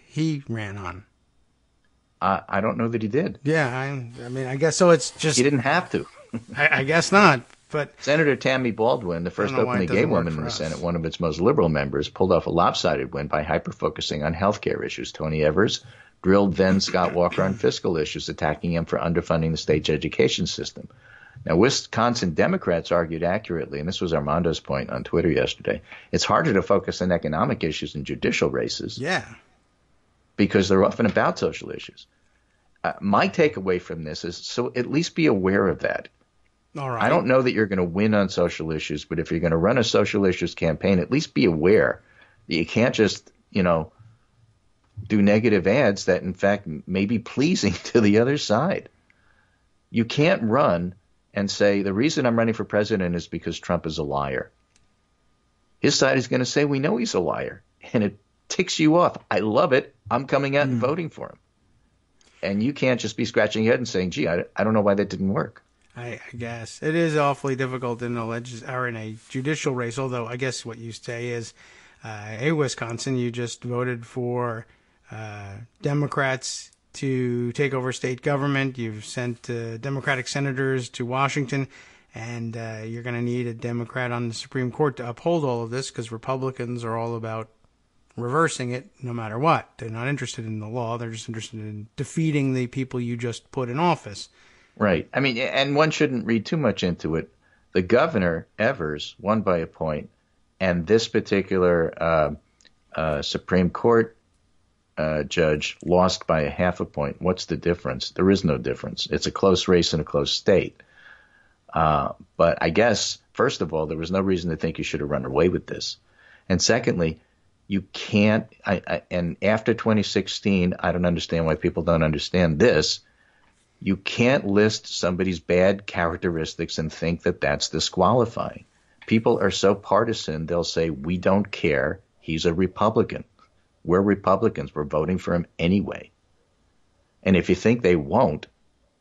he ran on? I don't know that he did. Yeah, I mean, I guess so. It's just he didn't have to. I guess not. But Senator Tammy Baldwin, the first openly gay woman in the Senate, one of its most liberal members, pulled off a lopsided win by hyper-focusing on health care issues. Tony Evers drilled then Scott Walker on fiscal issues, attacking him for underfunding the state's education system. Now, Wisconsin Democrats argued accurately, and this was Armando's point on Twitter yesterday, it's harder to focus on economic issues in judicial races. Yeah. Because they're often about social issues. My takeaway from this is, so at least be aware of that. All right. I don't know that you're going to win on social issues, but if you're going to run a social issues campaign, at least be aware that you can't just, do negative ads that, in fact, may be pleasing to the other side. You can't run and say, the reason I'm running for president is because Trump is a liar. His side is going to say, we know he's a liar. And it ticks you off. I love it. I'm coming out and voting for him. And you can't just be scratching your head and saying, gee, I don't know why that didn't work. I guess it is awfully difficult in a judicial race. Although I guess what you say is, hey, Wisconsin, you just voted for Democrats to take over state government. You've sent Democratic senators to Washington, And you're going to need a Democrat on the Supreme Court to uphold all of this, because Republicans are all about reversing it no matter what. They're not interested in the law. They're just interested in defeating the people you just put in office. Right. I mean, and one shouldn't read too much into it. The governor, Evers, won by a point, and this particular Supreme Court judge lost by a half a point. What's the difference? There is no difference. It's a close race in a close state. But I guess, first of all, there was no reason to think you should have run away with this. And secondly, you can't, and after 2016, I don't understand why people don't understand this. You can't list somebody's bad characteristics and think that that's disqualifying. People are so partisan, they'll say, we don't care. He's a Republican. We're Republicans. We're voting for him anyway. And if you think they won't,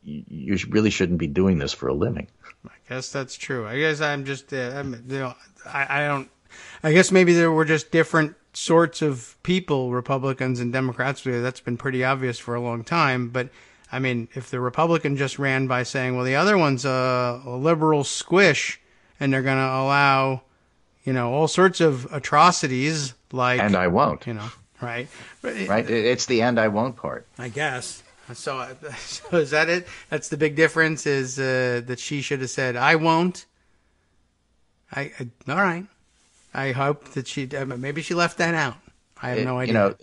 you really shouldn't be doing this for a living. I guess that's true. I guess I'm just, I guess maybe there were just different sorts of people, Republicans and Democrats. That's been pretty obvious for a long time. But I mean, if the Republican just ran by saying, well, the other one's a liberal squish, and they're going to allow, all sorts of atrocities like. And I won't. Right. Right. It's the and I won't part. I guess. So is that it? That's the big difference, is that she should have said, I won't. All right. I hope that maybe she left that out. I have no idea.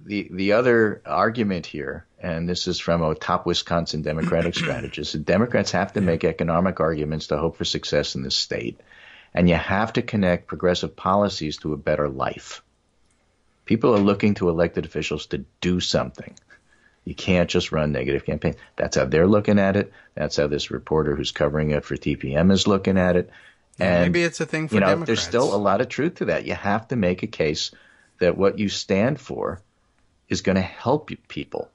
The other argument here, and this is from a top Wisconsin Democratic strategist, the Democrats have to make economic arguments to hope for success in this state. And you have to connect progressive policies to a better life. People are looking to elected officials to do something. You can't just run negative campaigns. That's how they're looking at it. That's how this reporter who's covering it for TPM is looking at it. And maybe it's a thing for Democrats. There's still a lot of truth to that. You have to make a case that what you stand for is going to help people.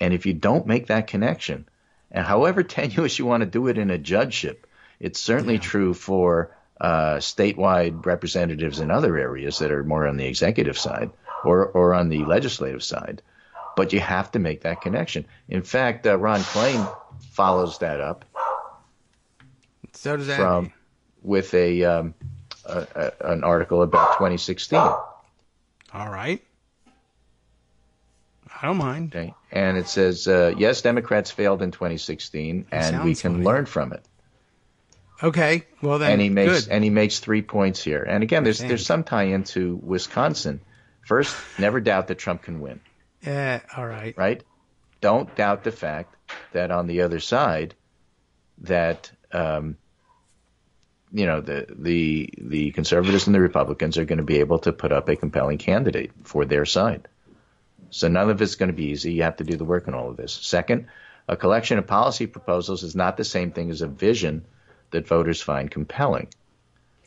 And if you don't make that connection, and however tenuous you want to do it in a judgeship, it's certainly true for statewide representatives in other areas that are more on the executive side or on the legislative side. But you have to make that connection. In fact, Ron Klain follows that up. So does that. With an article about 2016. All right. I don't mind. Okay. And it says, yes, Democrats failed in 2016, and we can learn from it. Okay. Well, then, and he makes 3 points here. And again, there's some tie into Wisconsin. First, never doubt that Trump can win. All right. Right? Don't doubt the fact that on the other side, that the conservatives and the Republicans are going to be able to put up a compelling candidate for their side. So none of it's going to be easy. You have to do the work on all of this. Second, a collection of policy proposals is not the same thing as a vision that voters find compelling.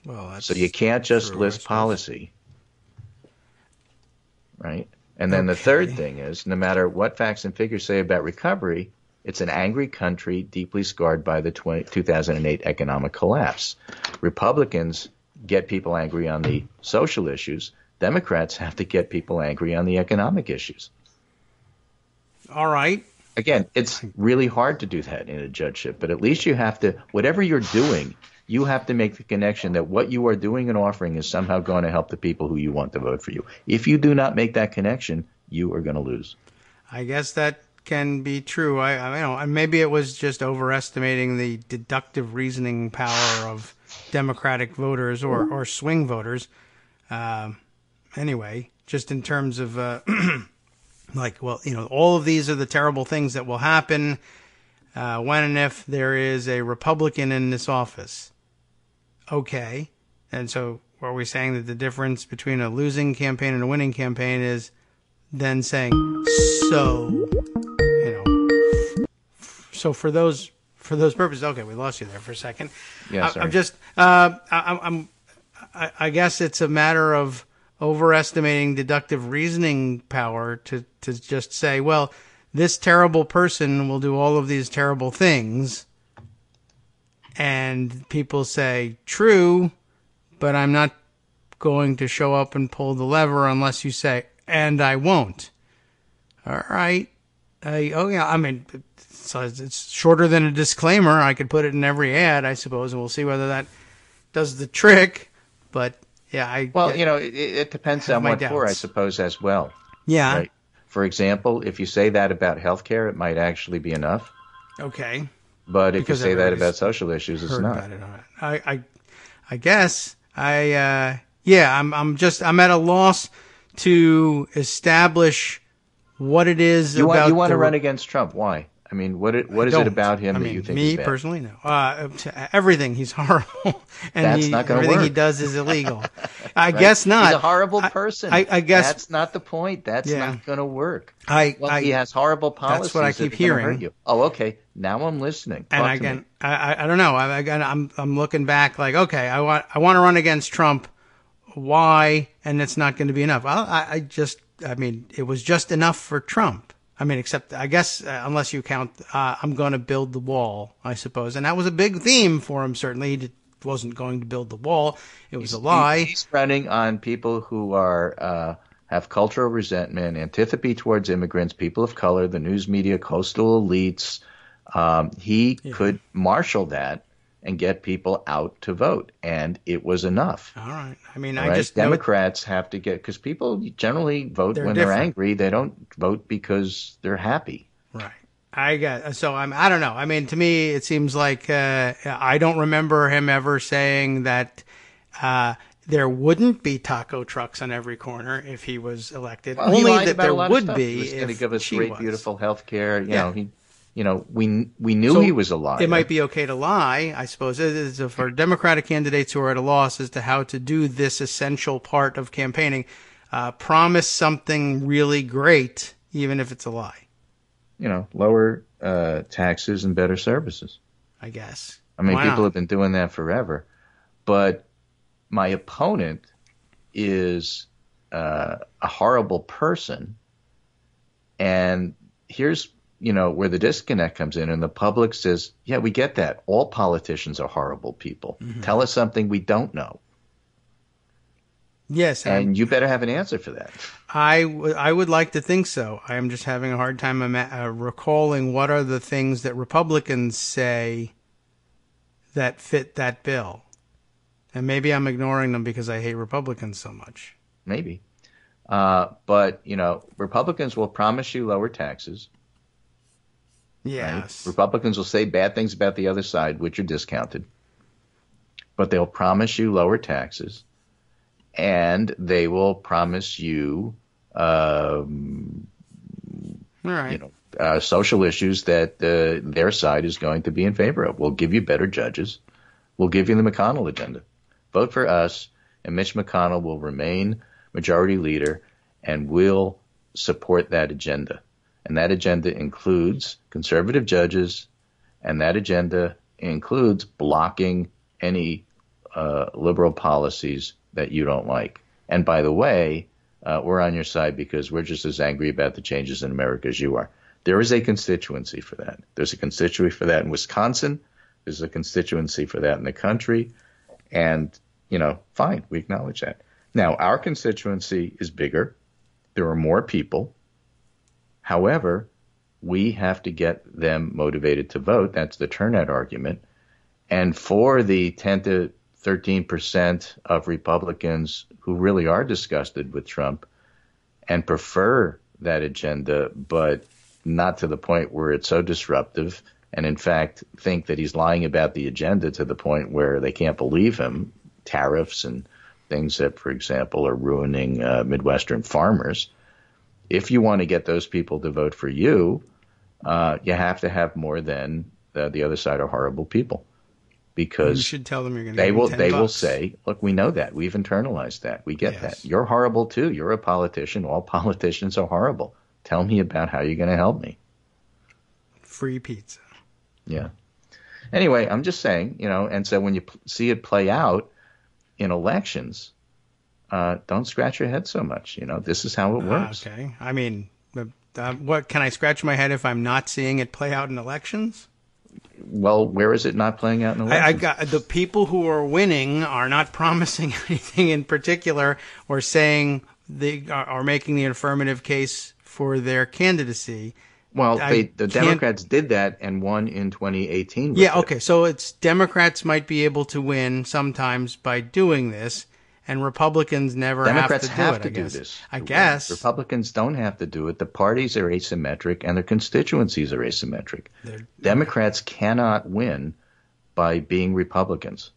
Well, so you can't just list policy. Right? And then the third thing is, no matter what facts and figures say about recovery, it's an angry country deeply scarred by the 2008 economic collapse. Republicans get people angry on the social issues. Democrats have to get people angry on the economic issues. All right. Again, it's really hard to do that in a judgeship, but at least you have to, whatever you're doing, you have to make the connection that what you are doing and offering is somehow going to help the people who you want to vote for you. If you do not make that connection, you are going to lose. I guess that can be true. Maybe it was just overestimating the deductive reasoning power of Democratic voters or swing voters. Anyway, just in terms of all of these are the terrible things that will happen when and if there is a Republican in this office. Okay. And so are we saying that the difference between a losing campaign and a winning campaign is then saying, so for those purposes, okay, we lost you there for a second. Yeah, sorry. I guess it's a matter of overestimating deductive reasoning power to just say, well, this terrible person will do all of these terrible things. And people say, true, but I'm not going to show up and pull the lever unless you say, and I won't. All right. I mean, so it's shorter than a disclaimer. I could put it in every ad, I suppose, and we'll see whether that does the trick. But yeah, it depends on what for, I suppose, as well. Yeah. Right. For example, if you say that about healthcare, it might actually be enough. Okay. But if you say that about social issues, it's not. I guess I'm at a loss to establish what it is you about. You want to run against Trump? Why? I mean, what is it about him that you think is bad? Me personally, no. Everything. He's horrible, and that's not going to work. Everything he does is illegal. I guess not. He's a horrible person. I guess that's not the point. That's not going to work. He has horrible policies. That's what I keep hearing. Hurt you. Oh, okay. Now I'm listening. I don't know. I'm looking back like, okay, I want to run against Trump. Why? And it's not going to be enough. It was just enough for Trump. I mean, except, I guess, unless you count, I'm going to build the wall, I suppose. And that was a big theme for him, certainly. He wasn't going to build the wall. It was a lie. He's running on people who have cultural resentment, antipathy towards immigrants, people of color, the news media, coastal elites. He could marshal that and get people out to vote, and it was enough. All right. I mean, Democrats have to get, because people generally vote when they're angry. They don't vote because they're happy. Right. I don't know. I mean, to me, it seems like I don't remember him ever saying that there wouldn't be taco trucks on every corner if he was elected. Well, only that there would be. He was going to give us great, beautiful health care. We knew he was a liar. It might be okay to lie, I suppose. It is for Democratic candidates who are at a loss as to how to do this essential part of campaigning. Promise something really great, even if it's a lie. Lower taxes and better services. I guess. I mean, people have been doing that forever. But my opponent is a horrible person. And here's where the disconnect comes in, and the public says, yeah, we get that. All politicians are horrible people. Mm-hmm. Tell us something we don't know. Yes. And you better have an answer for that. I would like to think so. I am just having a hard time recalling what are the things that Republicans say that fit that bill. And maybe I'm ignoring them because I hate Republicans so much. Maybe. But Republicans will promise you lower taxes. Yes. Right? Republicans will say bad things about the other side, which are discounted. But they'll promise you lower taxes. And they will promise you, social issues that their side is going to be in favor of. We'll give you better judges. We'll give you the McConnell agenda. Vote for us, and Mitch McConnell will remain majority leader, and we'll support that agenda. And that agenda includes conservative judges, and that agenda includes blocking any liberal policies that you don't like. And by the way, we're on your side because we're just as angry about the changes in America as you are. There is a constituency for that. There's a constituency for that in Wisconsin. There's a constituency for that in the country. And, fine, we acknowledge that. Now, our constituency is bigger. There are more people. However, we have to get them motivated to vote. That's the turnout argument. And for the 10 to 13% of Republicans who really are disgusted with Trump and prefer that agenda, but not to the point where it's so disruptive, and in fact think that he's lying about the agenda to the point where they can't believe him, tariffs and things that, for example, are ruining Midwestern farmers. If you want to get those people to vote for you, you have to have more than the other side are horrible people. Because you should tell them you're going to give them $10. They will say, look, we know that. We've internalized that. We get that. You're horrible, too. You're a politician. All politicians are horrible. Tell me about how you're going to help me. Free pizza. Yeah. Anyway, I'm just saying, and so when you see it play out in elections, don't scratch your head so much. This is how it works. Okay. I mean, what can I scratch my head if I'm not seeing it play out in elections? Well, where is it not playing out in elections? The people who are winning are not promising anything in particular or saying they are making the affirmative case for their candidacy. Well, the Democrats did that and won in 2018. Yeah, okay. So it's Democrats might be able to win sometimes by doing this, and Republicans never Democrats have to do it. This. I guess. Republicans don't have to do it. The parties are asymmetric and their constituencies are asymmetric. Democrats cannot win by being Republicans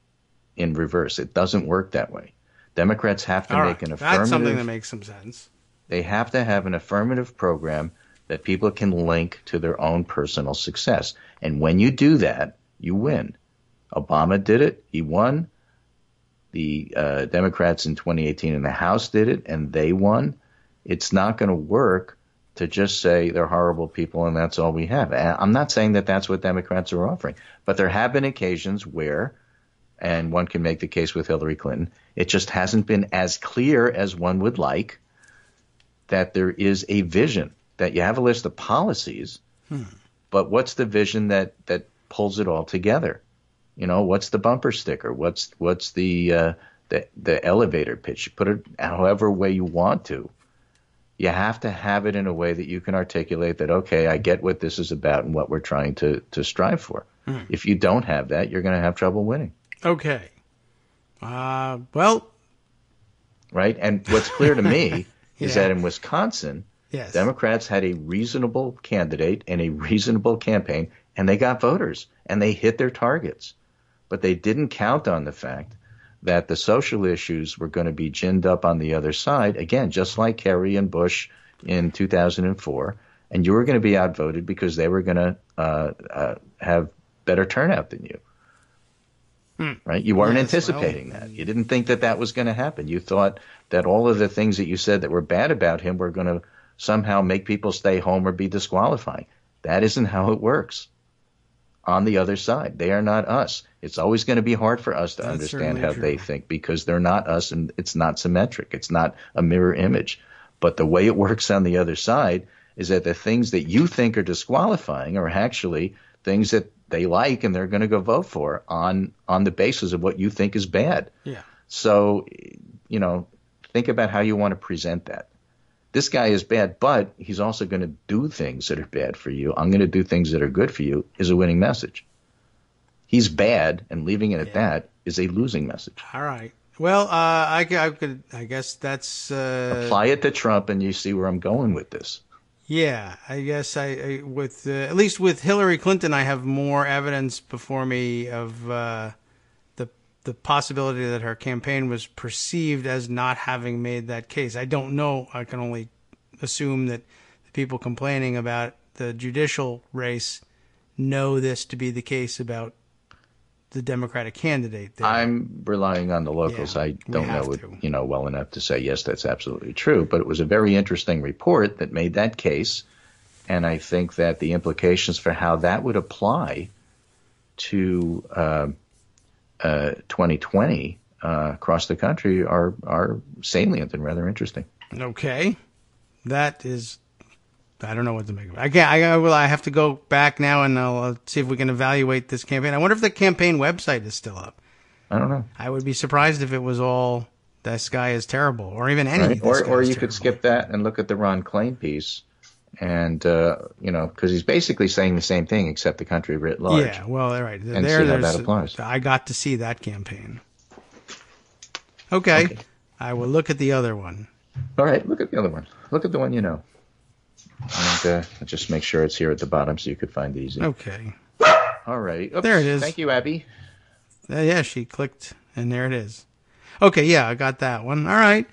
in reverse. It doesn't work that way. Democrats have to make an affirmative. That's something that makes some sense. They have to have an affirmative program that people can link to their own personal success. And when you do that, you win. Obama did it. He won. The Democrats in 2018 in the House did it, and they won. It's not going to work to just say they're horrible people and that's all we have. I'm not saying that that's what Democrats are offering, but there have been occasions where, and one can make the case with Hillary Clinton, it just hasn't been as clear as one would like that there is a vision, that you have a list of policies, but what's the vision that pulls it all together? You know, what's the bumper sticker? What's the elevator pitch? You put it however way you want to. You have to have it in a way that you can articulate that, okay, I get what this is about and what we're trying to strive for. If you don't have that, you're going to have trouble winning. Okay. Well. Right? And what's clear to me is that in Wisconsin, yes, Democrats had a reasonable candidate and a reasonable campaign, and they got voters, and they hit their targets. But they didn't count on the fact that the social issues were going to be ginned up on the other side, again, just like Kerry and Bush in 2004, and you were going to be outvoted because they were going to have better turnout than you. Right? You weren't anticipating that. You didn't think that was going to happen. You thought that all of the things that you said that were bad about him were going to somehow make people stay home or be disqualifying. That isn't how it works. On the other side, they are not us. It's always going to be hard for us to understand how they think because they're not us and it's not symmetric. It's not a mirror image. But the way it works on the other side is that the things that you think are disqualifying are actually things that they like and they're going to go vote for on the basis of what you think is bad. Yeah. So, think about how you want to present that. This guy is bad, but he's also going to do things that are bad for you. I'm going to do things that are good for you is a winning message. He's bad, and leaving it at that is a losing message. All right. Well, I guess that's apply it to Trump, and you see where I'm going with this. Yeah, I guess with at least with Hillary Clinton, I have more evidence before me of the possibility that her campaign was perceived as not having made that case. I don't know. I can only assume that the people complaining about the judicial race know this to be the case about the Democratic candidate there. I'm relying on the locals. I don't know it, well enough to say, yes, that's absolutely true. But it was a very interesting report that made that case. And I think that the implications for how that would apply to 2020 across the country are salient and rather interesting. Okay. That is, I don't know what to make of it. I have to go back now and I'll see if we can evaluate this campaign. I wonder if the campaign website is still up. I don't know. I would be surprised if it was all, this guy is terrible, or even any. Right. Or you could skip that and look at the Ron Klain piece. And, because he's basically saying the same thing except the country writ large. Yeah, well, all right. And see how that applies. I got to see that campaign. Okay. I will look at the other one. All right, look at the other one. Look at the one you know. And just make sure it's here at the bottom so you could find it easy. Okay. All right. Oops. There it is. Thank you, Abby. Yeah, she clicked, and there it is. Okay, yeah, I got that one. All right.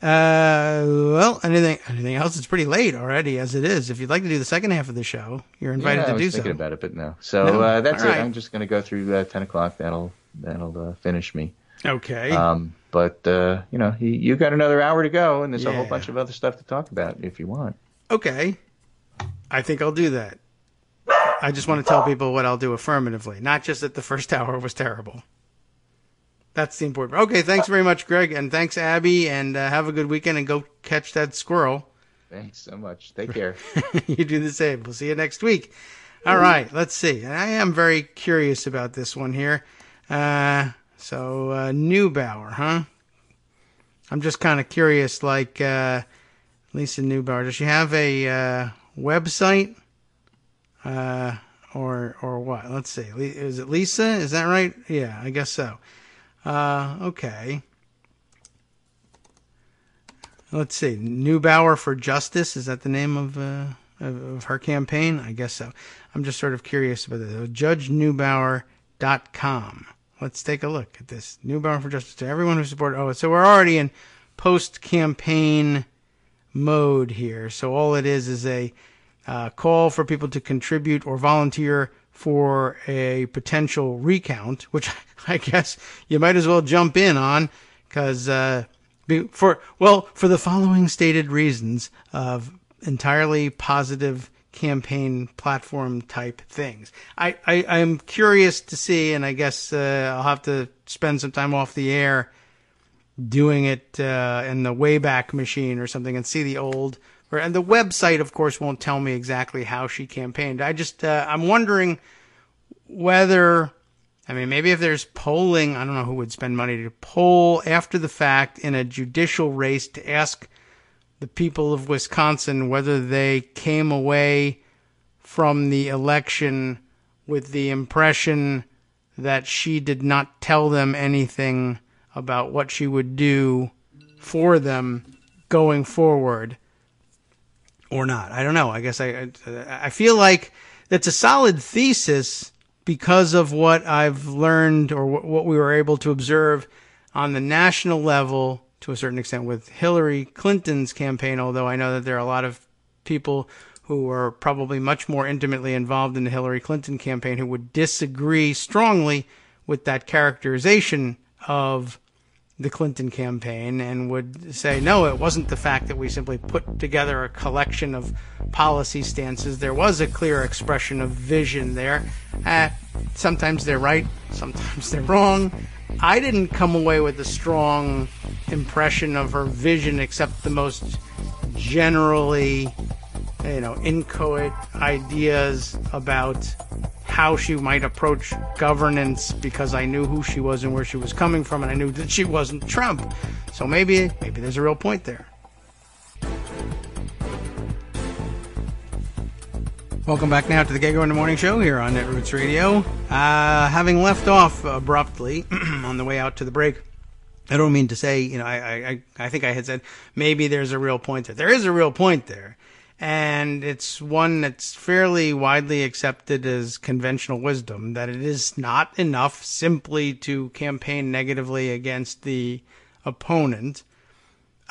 Well, anything else? It's pretty late already as it is. If you'd like to do the second half of the show, you're invited to do so. I was thinking about it, but no. So that's it. Right. I'm just going to go through 10 o'clock. That'll finish me. Okay. But you got another hour to go, and there's a whole bunch of other stuff to talk about if you want. Okay. I think I'll do that. I just want to tell people what I'll do affirmatively, not just that the first hour was terrible. That's the important. Okay, thanks very much, Greg, and thanks, Abby, and have a good weekend, and go catch that squirrel. Thanks so much. Take care. You do the same. We'll see you next week. All right, let's see. I am very curious about this one here. Neubauer, huh? I'm just kind of curious, like Lisa Neubauer. Does she have a website? or what? Let's see. Is it Lisa? Is that right? Yeah, I guess so. Okay. Let's see. Neubauer for Justice. Is that the name of her campaign? I guess so. I'm just sort of curious about it. JudgeNeubauer.com. Let's take a look at this. Neubauer for Justice. To everyone who supported. Oh, so we're already in post-campaign mode here. So all it is a call for people to contribute or volunteer for a potential recount, which I guess you might as well jump in on, because for the following stated reasons of entirely positive campaign platform type things. I'm curious to see, and I guess I'll have to spend some time off the air doing it in the Wayback Machine or something and see the old. And the website, of course, won't tell me exactly how she campaigned. I'm wondering whether, maybe if there's polling, I don't know who would spend money to poll after the fact in a judicial race to ask the people of Wisconsin whether they came away from the election with the impression that she did not tell them anything about what she would do for them going forward or not. I don't know. I guess I feel like that's a solid thesis because of what I've learned or what we were able to observe on the national level to a certain extent with Hillary Clinton's campaign, although I know that there are a lot of people who are probably much more intimately involved in the Hillary Clinton campaign who would disagree strongly with that characterization of the Clinton campaign and would say, no, it wasn't the fact that we simply put together a collection of policy stances. There was a clear expression of vision there. Sometimes they're right, sometimes they're wrong. I didn't come away with a strong impression of her vision except the most generally, inchoate ideas about how she might approach governance because I knew who she was and where she was coming from, and I knew that she wasn't Trump. So maybe there's a real point there. Welcome back now to the Kagro in the Morning Show here on Netroots Radio. Having left off abruptly on the way out to the break, I don't mean to say, I think I had said maybe there's a real point there. There is a real point there. And it's one that's fairly widely accepted as conventional wisdom, that it is not enough simply to campaign negatively against the opponent.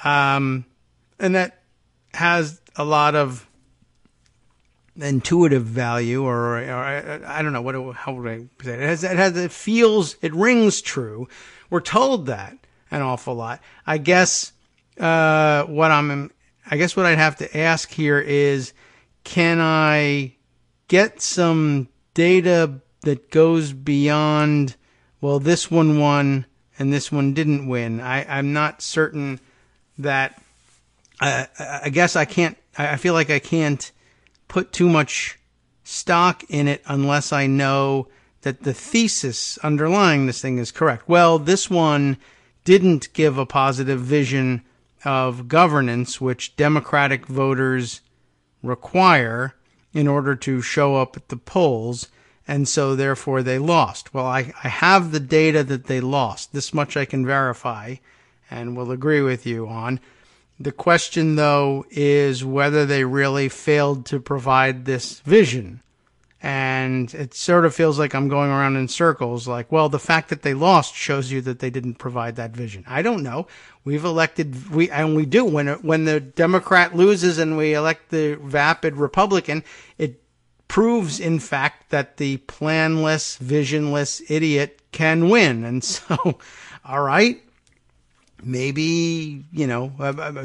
And that has a lot of intuitive value, or I don't know, how would I say it? It rings true. We're told that an awful lot. I guess what I'd have to ask here is, can I get some data that goes beyond, well, this one won and this one didn't win? I'm not certain that, I guess I can't, I feel like I can't put too much stock in it unless I know that the thesis underlying this thing is correct. Well, this one didn't give a positive vision of governance, which Democratic voters require in order to show up at the polls, and so therefore they lost. Well, I have the data that they lost. This much I can verify and will agree with you on. The question, though, is whether they really failed to provide this vision. And it sort of feels like I'm going around in circles, like, well, the fact that they lost shows you that they didn't provide that vision. I don't know. We've elected, we do, when the Democrat loses and we elect the vapid Republican, it proves, in fact, that the planless, visionless idiot can win. And so, all right, maybe,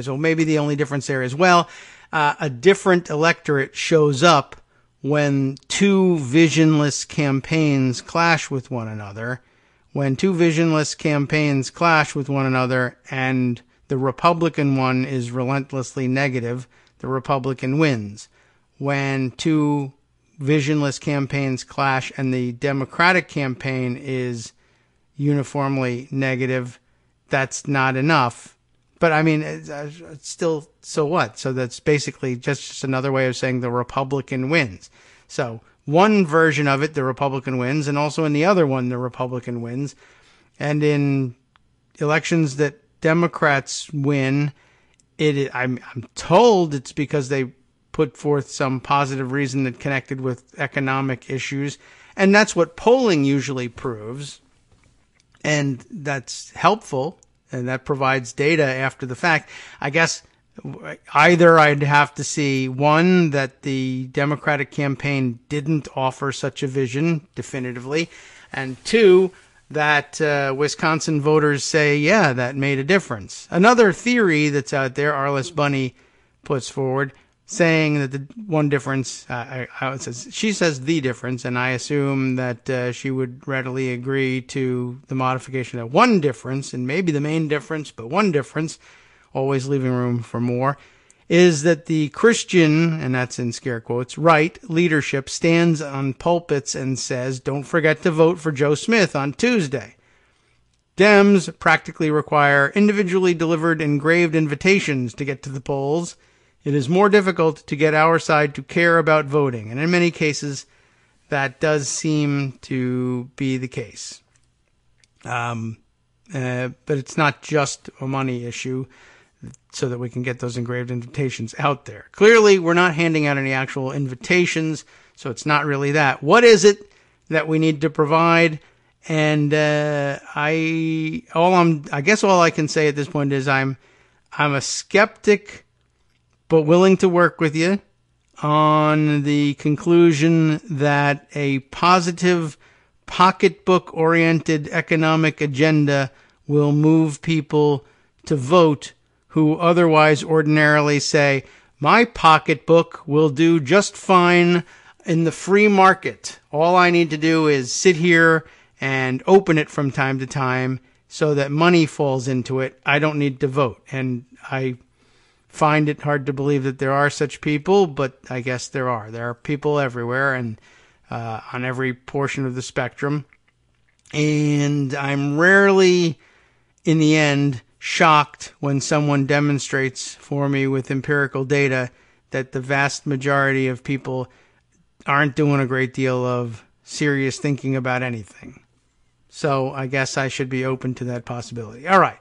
so maybe the only difference there is, well, a different electorate shows up when two visionless campaigns clash with one another. When two visionless campaigns clash with one another and the Republican one is relentlessly negative, the Republican wins. When two visionless campaigns clash and the Democratic campaign is uniformly negative, that's not enough. But it's still, so what? So that's basically just another way of saying the Republican wins. So one version of it, the Republican wins, and also in the other one, the Republican wins. And in elections that Democrats win, I'm told it's because they put forth some positive reason that connected with economic issues. And that's what polling usually proves. And that's helpful. And that provides data after the fact. I guess either I'd have to see, one, that the Democratic campaign didn't offer such a vision definitively, and two, that Wisconsin voters say, yeah, that made a difference. Another theory that's out there, Arliss Bunny puts forward, saying that the one difference, she says the difference, and I assume that she would readily agree to the modification of one difference, and maybe the main difference, but one difference, always leaving room for more, is that the Christian, and that's in scare quotes, right leadership stands on pulpits and says, don't forget to vote for Joe Smith on Tuesday. Dems practically require individually delivered engraved invitations to get to the polls. It is more difficult to get our side to care about voting, and in many cases, that does seem to be the case. But it's not just a money issue, so that we can get those engraved invitations out there. Clearly, we're not handing out any actual invitations, so it's not really that. What is it that we need to provide? And I guess all I can say at this point is I'm a skeptic, but willing to work with you on the conclusion that a positive, pocketbook-oriented economic agenda will move people to vote who otherwise ordinarily say, my pocketbook will do just fine in the free market. All I need to do is sit here and open it from time to time so that money falls into it. I don't need to vote. And I find it hard to believe that there are such people, but I guess there are. There are people everywhere and on every portion of the spectrum. And I'm rarely, in the end, shocked when someone demonstrates for me with empirical data that the vast majority of people aren't doing a great deal of serious thinking about anything. So I guess I should be open to that possibility. All right.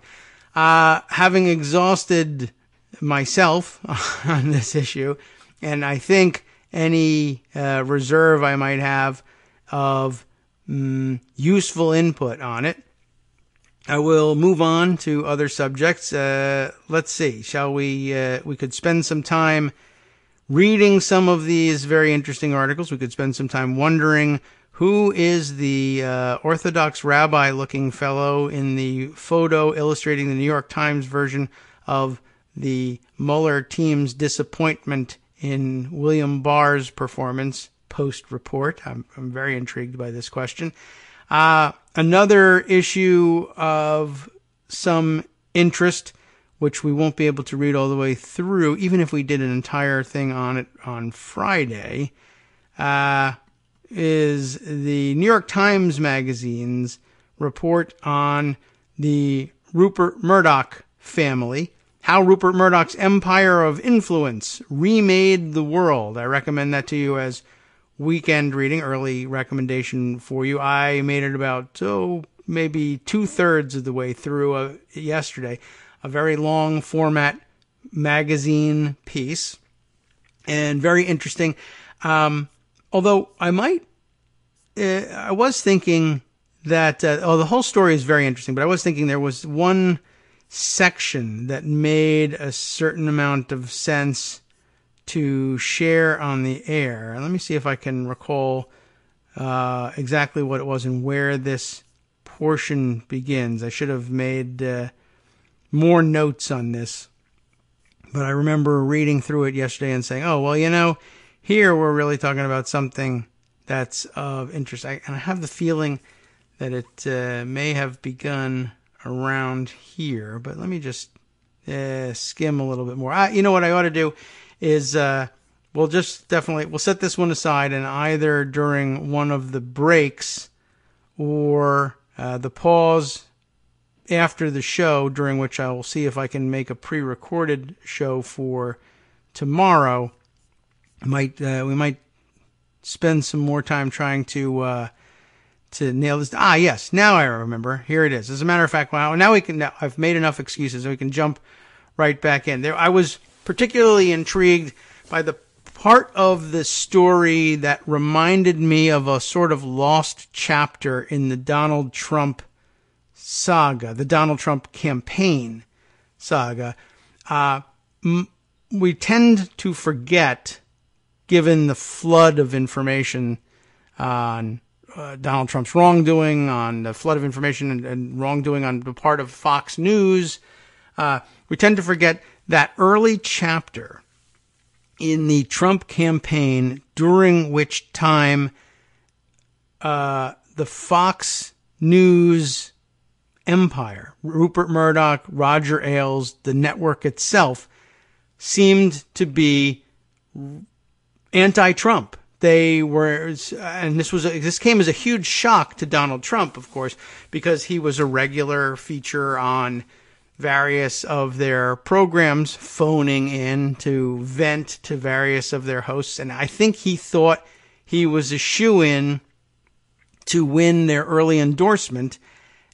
Having exhausted myself on this issue, and I think any reserve I might have of useful input on it, I will move on to other subjects. Let's see. Shall we? We could spend some time reading some of these very interesting articles. We could spend some time wondering who is the Orthodox rabbi-looking fellow in the photo illustrating the New York Times version of the Mueller team's disappointment in William Barr's performance post-report. I'm very intrigued by this question. Another issue of some interest, which we won't be able to read all the way through, even if we did an entire thing on it on Friday, is the New York Times Magazine's report on the Rupert Murdoch family, how Rupert Murdoch's empire of influence remade the world. I recommend that to you as weekend reading, early recommendation for you. I made it about, maybe 2/3 of the way through yesterday. A very long format magazine piece and very interesting. Although I was thinking that, the whole story is very interesting, but I was thinking there was one section that made a certain amount of sense to share on the air. Let me see if I can recall exactly what it was and where this portion begins. I should have made more notes on this, but I remember reading through it yesterday and saying, oh, well, here we're really talking about something that's of interest. And I have the feeling that it may have begun around here, but let me just skim a little bit more. You know what I ought to do is we'll set this one aside, and either during one of the breaks or the pause after the show, during which I will see if I can make a pre-recorded show for tomorrow, we might spend some more time trying to nail this. Yes, now I remember. Here it is. As a matter of fact, I've made enough excuses, so we can jump right back in. I was particularly intrigued by the part of the story that reminded me of a sort of lost chapter in the Donald Trump saga, the Donald Trump campaign saga. We tend to forget, given the flood of information on Donald Trump's wrongdoing, on the flood of information and wrongdoing on the part of Fox News, we tend to forget that early chapter in the Trump campaign, during which time the Fox News empire, Rupert Murdoch, Roger Ailes, the network itself, seemed to be anti-Trump. They were, and this came as a huge shock to Donald Trump, of course, because he was a regular feature on various of their programs, phoning in to vent to various of their hosts. And I think he thought he was a shoo-in to win their early endorsement,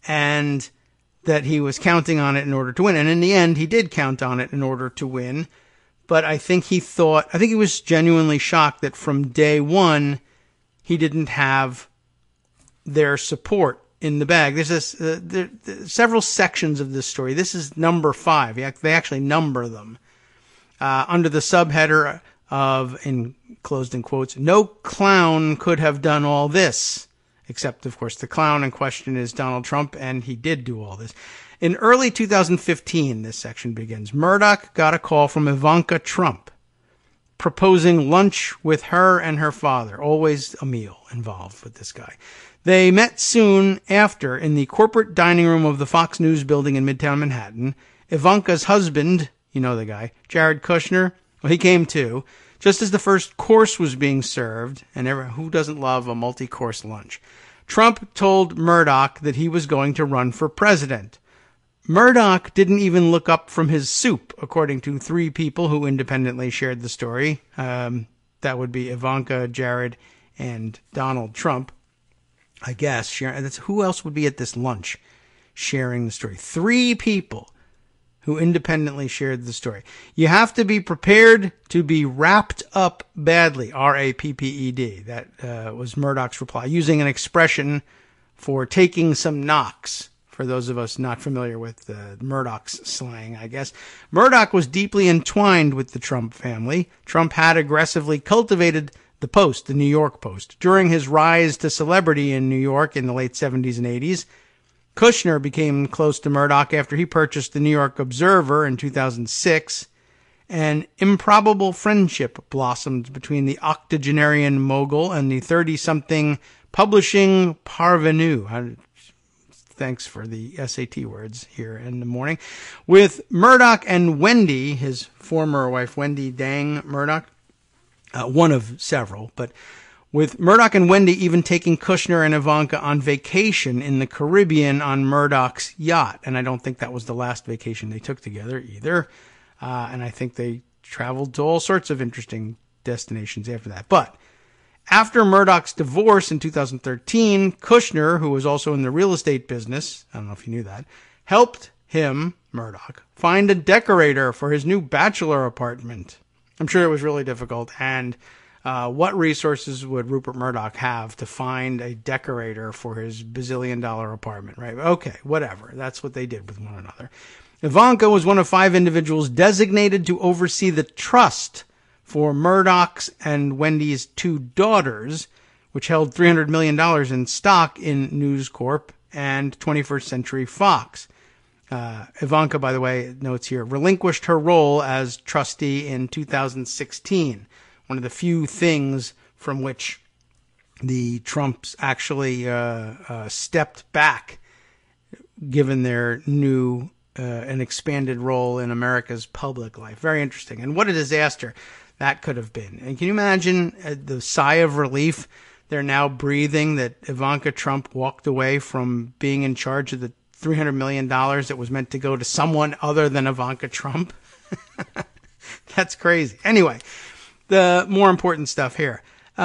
and that he was counting on it in order to win. And in the end, he did count on it in order to win. But I think he was genuinely shocked that from day one, he didn't have their support in the bag. There's several sections of this story. This is number 5. They actually number them. Under the subheader of, closed in quotes, "No clown could have done all this." Except, of course, the clown in question is Donald Trump, and he did do all this. In early 2015, this section begins, Murdoch got a call from Ivanka Trump proposing lunch with her and her father. Always a meal involved with this guy. They met soon after in the corporate dining room of the Fox News building in Midtown Manhattan. Ivanka's husband, you know the guy, Jared Kushner, well, he came too, just as the first course was being served, and who doesn't love a multi-course lunch? Trump told Murdoch that he was going to run for president. Murdoch didn't even look up from his soup, according to 3 people who independently shared the story. That would be Ivanka, Jared, and Donald Trump. I guess. Who else would be at this lunch sharing the story? 3 people who independently shared the story. You have to be prepared to be wrapped up badly, R-A-P-P-E-D. That was Murdoch's reply, using an expression for taking some knocks, for those of us not familiar with Murdoch's slang, I guess. Murdoch was deeply entwined with the Trump family. Trump had aggressively cultivated the Post, the New York Post, during his rise to celebrity in New York in the late 70s and 80s. Kushner became close to Murdoch after he purchased the New York Observer in 2006. An improbable friendship blossomed between the octogenarian mogul and the 30-something publishing parvenu. Thanks for the SAT words here in the morning. With Murdoch and Wendy, his former wife, Wendy Dang Murdoch, one of several, but with Murdoch and Wendy even taking Kushner and Ivanka on vacation in the Caribbean on Murdoch's yacht. And I don't think that was the last vacation they took together either. And I think they traveled to all sorts of interesting destinations after that. But after Murdoch's divorce in 2013, Kushner, who was also in the real estate business, I don't know if you knew that, helped him, Murdoch, find a decorator for his new bachelor apartment. I'm sure it was really difficult. And what resources would Rupert Murdoch have to find a decorator for his bazillion-dollar apartment, right? Okay, whatever. That's what they did with one another. Ivanka was one of 5 individuals designated to oversee the trust for Murdoch's and Wendy's 2 daughters, which held $300 million in stock in News Corp and 21st Century Fox. Ivanka, by the way, notes here, relinquished her role as trustee in 2016. One of the few things from which the Trumps actually stepped back, given their new and expanded role in America's public life. Very interesting. And what a disaster that could have been. And can you imagine the sigh of relief they're now breathing that Ivanka Trump walked away from being in charge of the $300 million that was meant to go to someone other than Ivanka Trump? That's crazy. Anyway, the more important stuff here.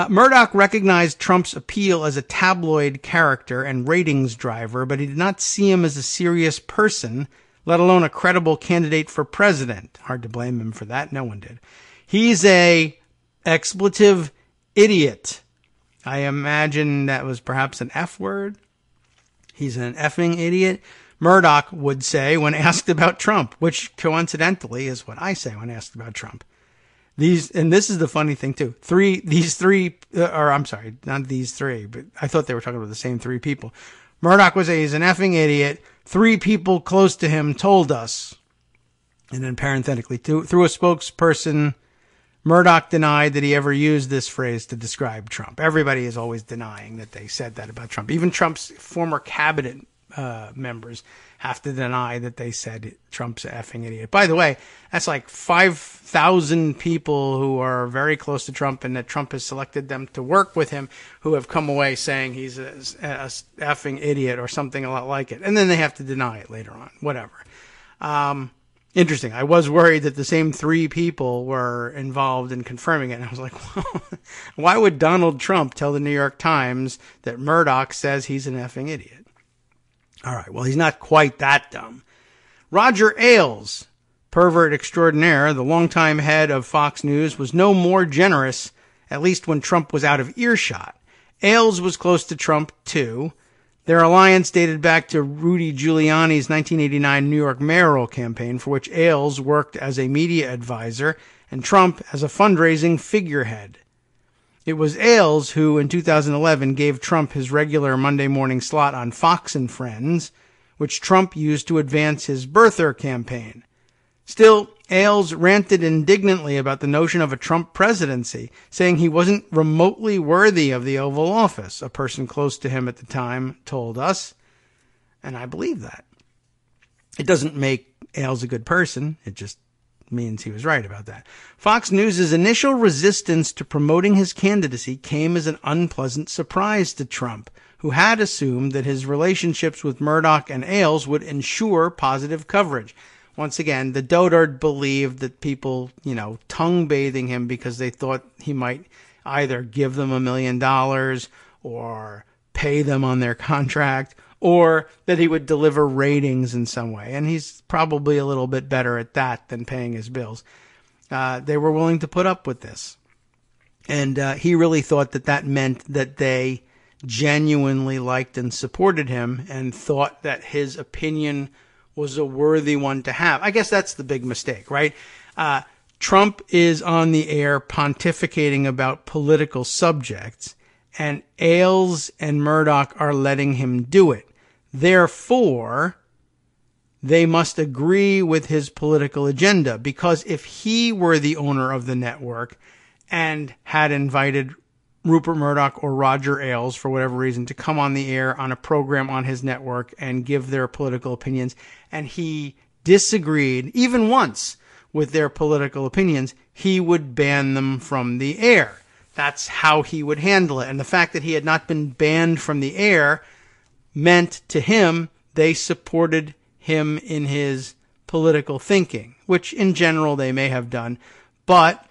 Murdoch recognized Trump's appeal as a tabloid character and ratings driver, but he did not see him as a serious person, let alone a credible candidate for president. Hard to blame him for that. No one did. He's a expletive idiot. I imagine that was perhaps an F word. He's an effing idiot, Murdoch would say when asked about Trump, which coincidentally is what I say when asked about Trump. And this is the funny thing too. I'm sorry, not these three, but I thought they were talking about the same three people. Murdoch would say he's an effing idiot. 3 people close to him told us. And then parenthetically, through a spokesperson, Murdoch denied that he ever used this phrase to describe Trump. Everybody is always denying that they said that about Trump. Even Trump's former cabinet members have to deny that they said Trump's an effing idiot. By the way, that's like 5,000 people who are very close to Trump and that Trump has selected them to work with him who have come away saying he's a effing idiot or something a lot like it. And then they have to deny it later on. Whatever. Interesting. I was worried that the same 3 people were involved in confirming it. And I was like, well, why would Donald Trump tell the New York Times that Murdoch says he's an effing idiot? All right. Well, he's not quite that dumb. Roger Ailes, pervert extraordinaire, the longtime head of Fox News, was no more generous, at least when Trump was out of earshot. Ailes was close to Trump, too. Their alliance dated back to Rudy Giuliani's 1989 New York mayoral campaign, for which Ailes worked as a media advisor and Trump as a fundraising figurehead. It was Ailes who, in 2011, gave Trump his regular Monday morning slot on Fox and Friends, which Trump used to advance his birther campaign. Still, Ailes ranted indignantly about the notion of a Trump presidency, saying he wasn't remotely worthy of the Oval Office, a person close to him at the time told us. And I believe that. It doesn't make Ailes a good person. It just means he was right about that. Fox News' initial resistance to promoting his candidacy came as an unpleasant surprise to Trump, who had assumed that his relationships with Murdoch and Ailes would ensure positive coverage. Once again, the dotard believed that people, tongue-bathing him because they thought he might either give them $1 million or pay them on their contract or that he would deliver ratings in some way. And he's probably a little bit better at that than paying his bills. They were willing to put up with this. And he really thought that meant that they genuinely liked and supported him and thought that his opinion was a worthy one to have. I guess that's the big mistake, right? Trump is on the air pontificating about political subjects, and Ailes and Murdoch are letting him do it. Therefore, they must agree with his political agenda, because if he were the owner of the network and had invited Rupert Murdoch or Roger Ailes, for whatever reason, to come on the air on a program on his network and give their political opinions, and he disagreed even once with their political opinions, he would ban them from the air. That's how he would handle it. And the fact that he had not been banned from the air meant to him they supported him in his political thinking, which in general they may have done. But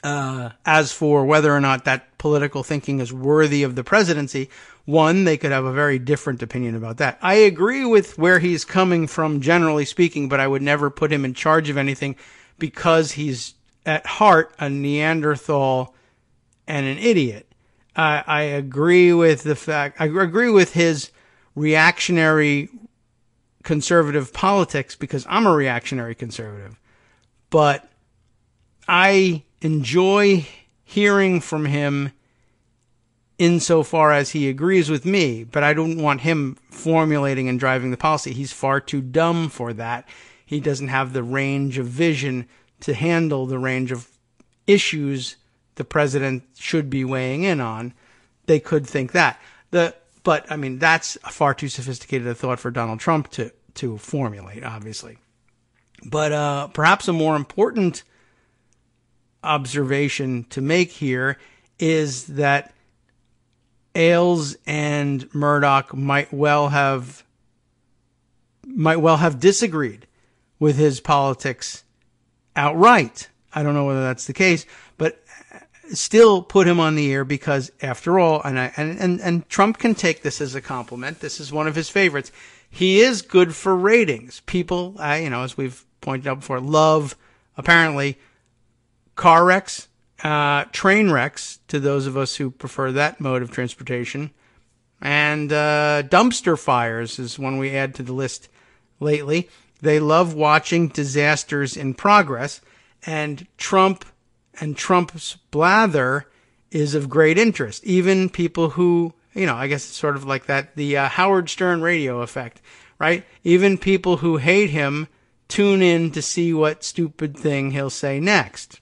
as for whether or not that political thinking is worthy of the presidency, they could have a very different opinion about that. I agree with where he's coming from, generally speaking, but I would never put him in charge of anything because he's at heart a Neanderthal and an idiot. I agree with his reactionary conservative politics because I'm a reactionary conservative. But I enjoy hearing from him insofar as he agrees with me, but I don't want him formulating and driving the policy. He's far too dumb for that. He doesn't have the range of vision to handle the range of issues the president should be weighing in on. They could think that. But I mean, that's a far too sophisticated a thought for Donald Trump to formulate, obviously. But perhaps a more important observation to make here is that Ailes and Murdoch might well have disagreed with his politics outright. I don't know whether that's the case, but still put him on the air because, after all, and Trump can take this as a compliment. This is one of his favorites. He is good for ratings. People, as we've pointed out before, love, apparently, car wrecks, train wrecks, to those of us who prefer that mode of transportation, and dumpster fires is one we add to the list lately. They love watching disasters in progress, and Trump and Trump's blather is of great interest. Even people who, I guess it's sort of like that, the Howard Stern radio effect, right? Even people who hate him tune in to see what stupid thing he'll say next.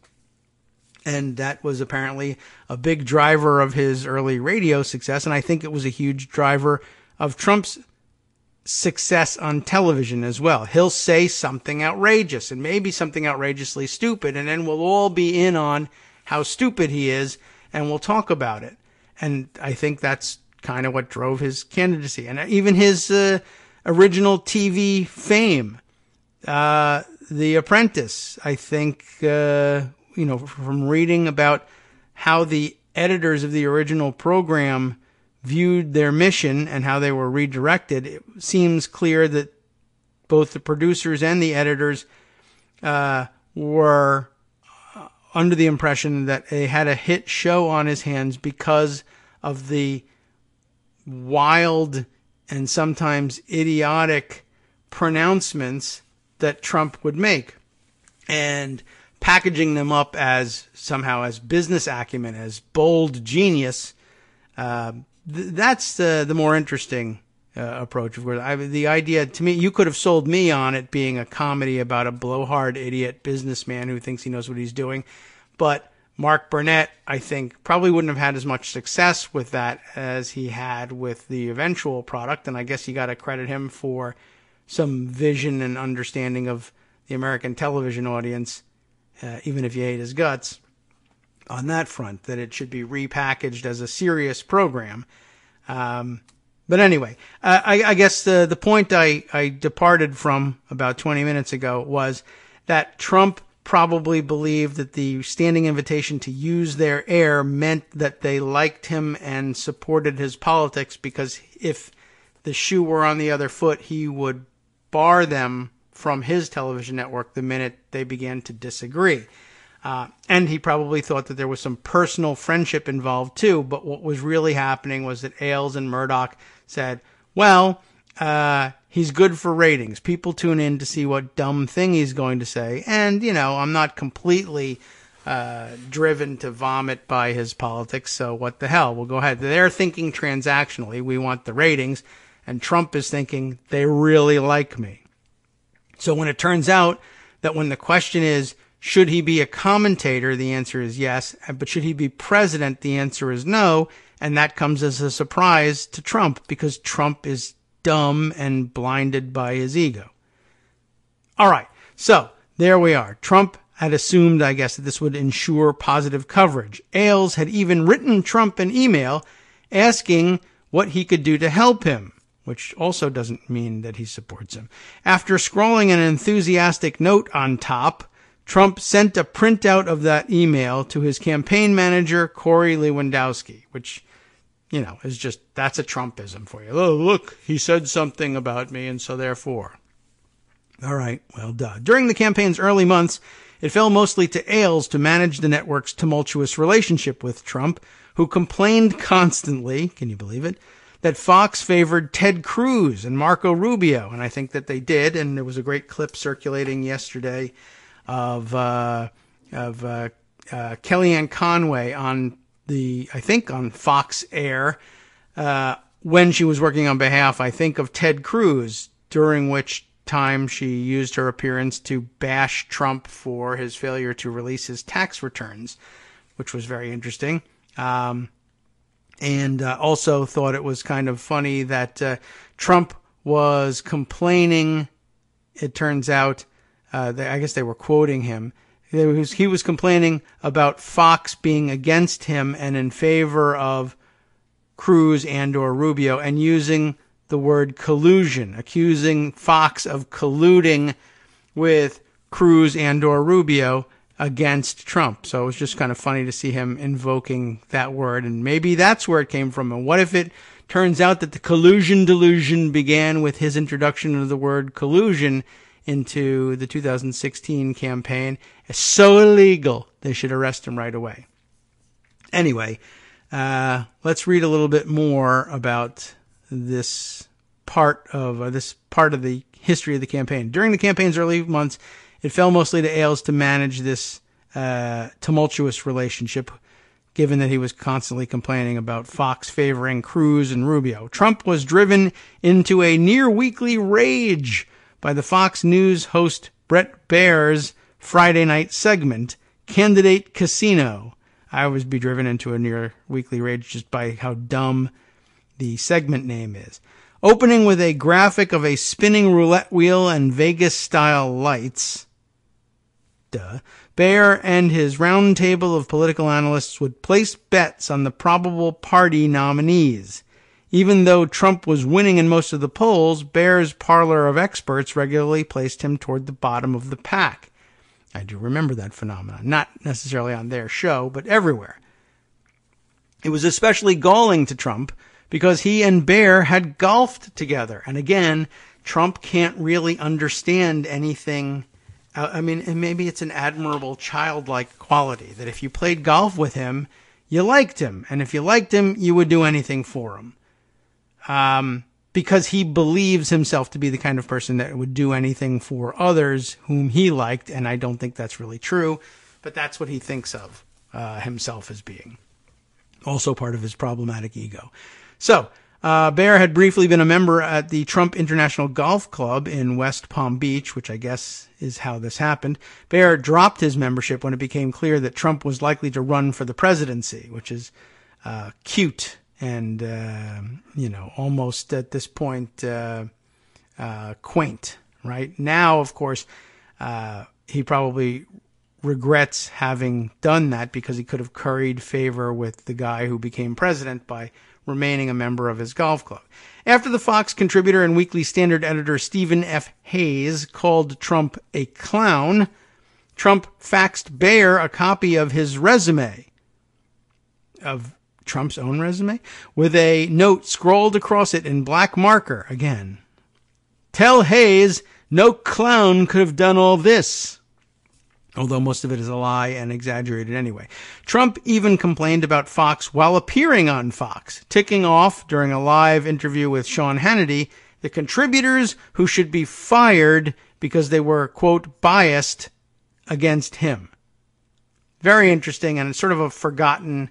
And that was apparently a big driver of his early radio success, and I think it was a huge driver of Trump's success on television as well. He'll say something outrageous, and maybe something outrageously stupid, and then we'll all be in on how stupid he is, and we'll talk about it. And I think that's kind of what drove his candidacy. And even his original TV fame, The Apprentice, I think, from reading about how the editors of the original program viewed their mission and how they were redirected, it seems clear that both the producers and the editors were under the impression that they had a hit show on his hands because of the wild and sometimes idiotic pronouncements that Trump would make, and packaging them up as somehow as business acumen, as bold genius. That's the more interesting approach. Of course, the idea, to me, you could have sold me on it being a comedy about a blowhard idiot businessman who thinks he knows what he's doing. But Mark Burnett, I think, probably wouldn't have had as much success with that as he had with the eventual product. And I guess you got to credit him for some vision and understanding of the American television audience, even if you hate his guts, on that front, that it should be repackaged as a serious program. But anyway, I guess the point I departed from about 20 minutes ago was that Trump probably believed that the standing invitation to use their air meant that they liked him and supported his politics, because if the shoe were on the other foot, he would bar them from his television network the minute they began to disagree. And he probably thought that there was some personal friendship involved too, but what was really happening was that Ailes and Murdoch said, well, he's good for ratings. People tune in to see what dumb thing he's going to say. And, I'm not completely driven to vomit by his politics, so what the hell? We'll go ahead. They're thinking transactionally. We want the ratings. And Trump is thinking, they really like me. So when it turns out that when the question is, should he be a commentator, the answer is yes. But should he be president, the answer is no. And that comes as a surprise to Trump, because Trump is dumb and blinded by his ego. All right. So there we are. Trump had assumed, I guess, that this would ensure positive coverage. Ailes had even written Trump an email asking what he could do to help him, which also doesn't mean that he supports him. After scrawling an enthusiastic note on top, Trump sent a printout of that email to his campaign manager, Corey Lewandowski, which, is just, that's a Trumpism for you. Oh, look, he said something about me, and so therefore. All right, well, duh. During the campaign's early months, it fell mostly to Ailes to manage the network's tumultuous relationship with Trump, who complained constantly, can you believe it, that Fox favored Ted Cruz and Marco Rubio. And I think that they did, and there was a great clip circulating yesterday of Kellyanne Conway on on Fox Air, when she was working on behalf, I think, of Ted Cruz, during which time she used her appearance to bash Trump for his failure to release his tax returns, which was very interesting. And also thought it was kind of funny that Trump was complaining, it turns out, I guess they were quoting him, he was complaining about Fox being against him and in favor of Cruz and or Rubio, and using the word collusion, accusing Fox of colluding with Cruz and or Rubio against Trump. So it was just kind of funny to see him invoking that word, and maybe that's where it came from. And what if it turns out that the collusion delusion began with his introduction of the word collusion into the 2016 campaign? It's so illegal, they should arrest him right away. Anyway, let's read a little bit more about this part of the history of the campaign. During the campaign's early months, it fell mostly to Ailes to manage this tumultuous relationship, given that he was constantly complaining about Fox favoring Cruz and Rubio. Trump was driven into a near-weekly rage by the Fox News host Bret Baier's Friday night segment, Candidate Casino. I always be driven into a near-weekly rage just by how dumb the segment name is. Opening with a graphic of a spinning roulette wheel and Vegas-style lights, Baier and his round table of political analysts would place bets on the probable party nominees. Even though Trump was winning in most of the polls, Baier's parlor of experts regularly placed him toward the bottom of the pack. I do remember that phenomenon, not necessarily on their show, but everywhere. It was especially galling to Trump because he and Baier had golfed together. And again, Trump can't really understand anything. I mean, and maybe it's an admirable childlike quality that if you played golf with him, you liked him. And if you liked him, you would do anything for him. Because he believes himself to be the kind of person that would do anything for others whom he liked. And I don't think that's really true, but that's what he thinks of himself as being. Also part of his problematic ego. So, Baier had briefly been a member at the Trump International Golf Club in West Palm Beach, which I guess is how this happened. Baier dropped his membership when it became clear that Trump was likely to run for the presidency, which is cute and, almost at this point quaint, right? Now, of course, he probably regrets having done that because he could have curried favor with the guy who became president by remaining a member of his golf club. After the Fox contributor and Weekly Standard editor Stephen F. Hayes called Trump a clown, Trump faxed Baier a copy of his resume, of Trump's own resume, with a note scrawled across it in black marker again. Tell Hayes no clown could have done all this. Although most of it is a lie and exaggerated anyway. Trump even complained about Fox while appearing on Fox, ticking off during a live interview with Sean Hannity the contributors who should be fired because they were, quote, biased against him. Very interesting, and it's sort of a forgotten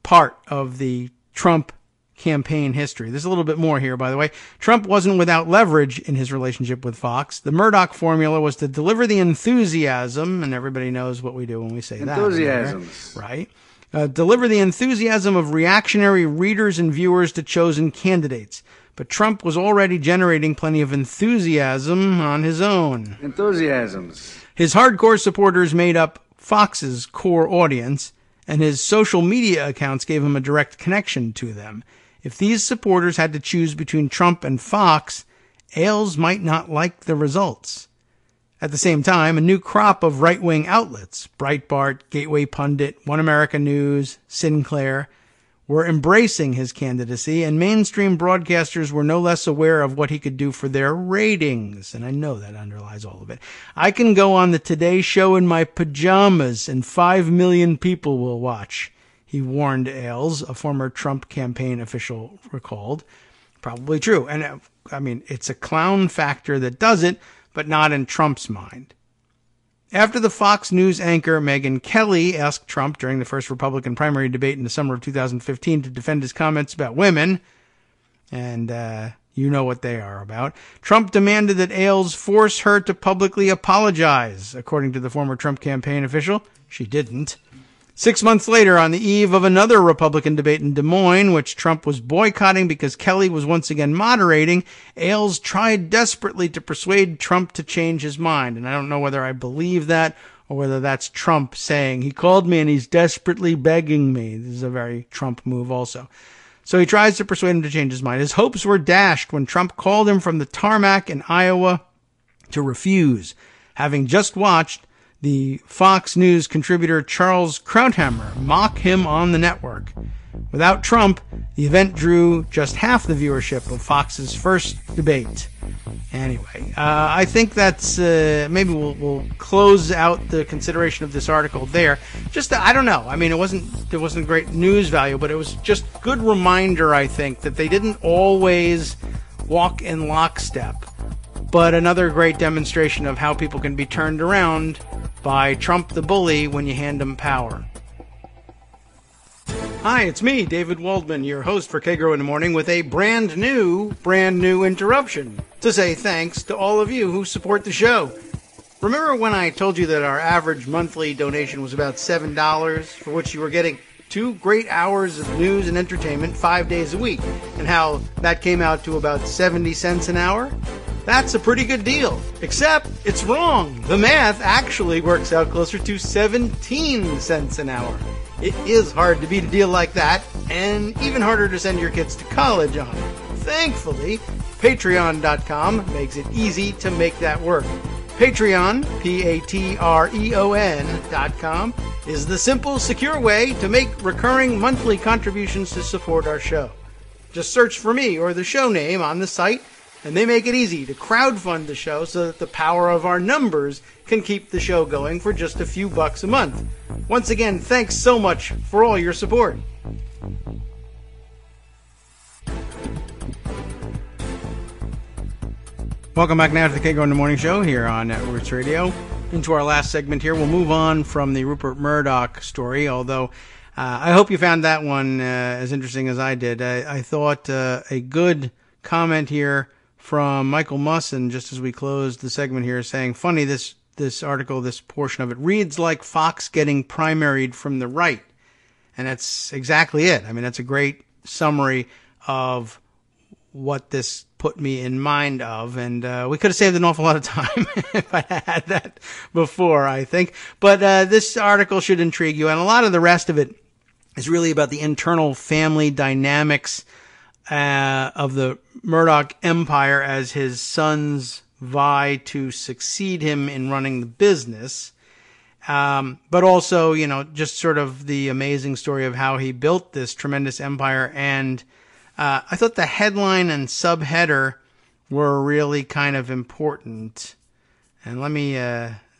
part of the Trump campaign history. There's a little bit more here, by the way. Trump wasn't without leverage in his relationship with Fox. The Murdoch formula was to deliver the enthusiasm, and everybody knows what we do when we say enthusiasms. That. Right? Deliver the enthusiasm of reactionary readers and viewers to chosen candidates. But Trump was already generating plenty of enthusiasm on his own. Enthusiasms. His hardcore supporters made up Fox's core audience, and his social media accounts gave him a direct connection to them. If these supporters had to choose between Trump and Fox, Ailes might not like the results. At the same time, a new crop of right-wing outlets, Breitbart, Gateway Pundit, One America News, Sinclair, were embracing his candidacy, and mainstream broadcasters were no less aware of what he could do for their ratings. And I know that underlies all of it. I can go on the Today Show in my pajamas, and 5 million people will watch, he warned Ailes, a former Trump campaign official recalled. Probably true. And I mean, it's a clown factor that does it, but not in Trump's mind. After the Fox News anchor Megyn Kelly asked Trump during the first Republican primary debate in the summer of 2015 to defend his comments about women, and you know what they are about, Trump demanded that Ailes force her to publicly apologize. According to the former Trump campaign official, she didn't. 6 months later, on the eve of another Republican debate in Des Moines, which Trump was boycotting because Kelly was once again moderating, Ailes tried desperately to persuade Trump to change his mind. And I don't know whether I believe that or whether that's Trump saying, he called me and he's desperately begging me. This is a very Trump move also. So he tries to persuade him to change his mind. His hopes were dashed when Trump called him from the tarmac in Iowa to refuse, having just watched the Fox News contributor Charles Krauthammer mock him on the network. Without Trump, the event drew just half the viewership of Fox's first debate. Anyway, I think that's maybe we'll close out the consideration of this article there. Just I don't know. I mean, there wasn't great news value, but it was just good reminder, I think, that they didn't always walk in lockstep. But another great demonstration of how people can be turned around by Trump the bully when you hand him power. Hi, it's me, David Waldman, your host for Kagro in the Morning, with a brand new interruption to say thanks to all of you who support the show. Remember when I told you that our average monthly donation was about $7, for which you were getting 2 great hours of news and entertainment 5 days a week, and how that came out to about 70 cents an hour? That's a pretty good deal, except it's wrong. The math actually works out closer to 17 cents an hour. It is hard to beat a deal like that, and even harder to send your kids to college on. Thankfully, Patreon.com makes it easy to make that work. Patreon, Patreon.com, is the simple, secure way to make recurring monthly contributions to support our show. Just search for me or the show name on the site, and they make it easy to crowdfund the show so that the power of our numbers can keep the show going for just a few bucks a month. Once again, thanks so much for all your support. Welcome back now to the Kagro in the Morning Show here on Networks Radio. Into our last segment here, we'll move on from the Rupert Murdoch story, although I hope you found that one as interesting as I did. I thought a good comment here from Michael Musson, just as we closed the segment here, saying, funny, this article, this portion of it, reads like Fox getting primaried from the right. And that's exactly it. I mean, that's a great summary of what this put me in mind of. And we could have saved an awful lot of time if I had that before, I think. But this article should intrigue you. And a lot of the rest of it is really about the internal family dynamics of the Murdoch empire as his sons vie to succeed him in running the business. But also, just sort of the amazing story of how he built this tremendous empire. And I thought the headline and subheader were really kind of important. And let me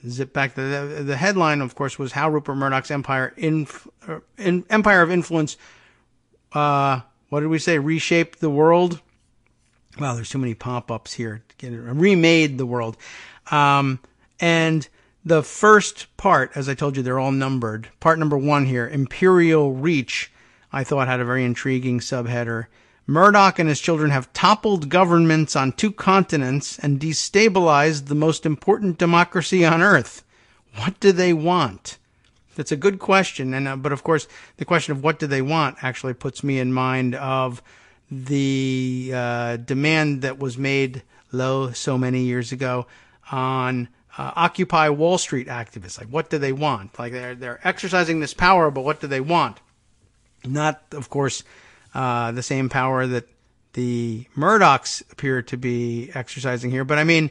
zip back. The headline, of course, was how Rupert Murdoch's empire empire of influence, what did we say, reshaped the world? Wow, there's too many pop-ups here. Remade the world. And the first part, as I told you, they're all numbered. Part number 1 here, Imperial Reach, I thought had a very intriguing subheader. Murdoch and his children have toppled governments on 2 continents and destabilized the most important democracy on earth. What do they want? That's a good question. But of course, the question of what do they want actually puts me in mind of the demand that was made so many years ago on Occupy Wall Street activists. Like, what do they want? Like, they're exercising this power, but what do they want? Not, of course, the same power that the Murdochs appear to be exercising here. But I mean,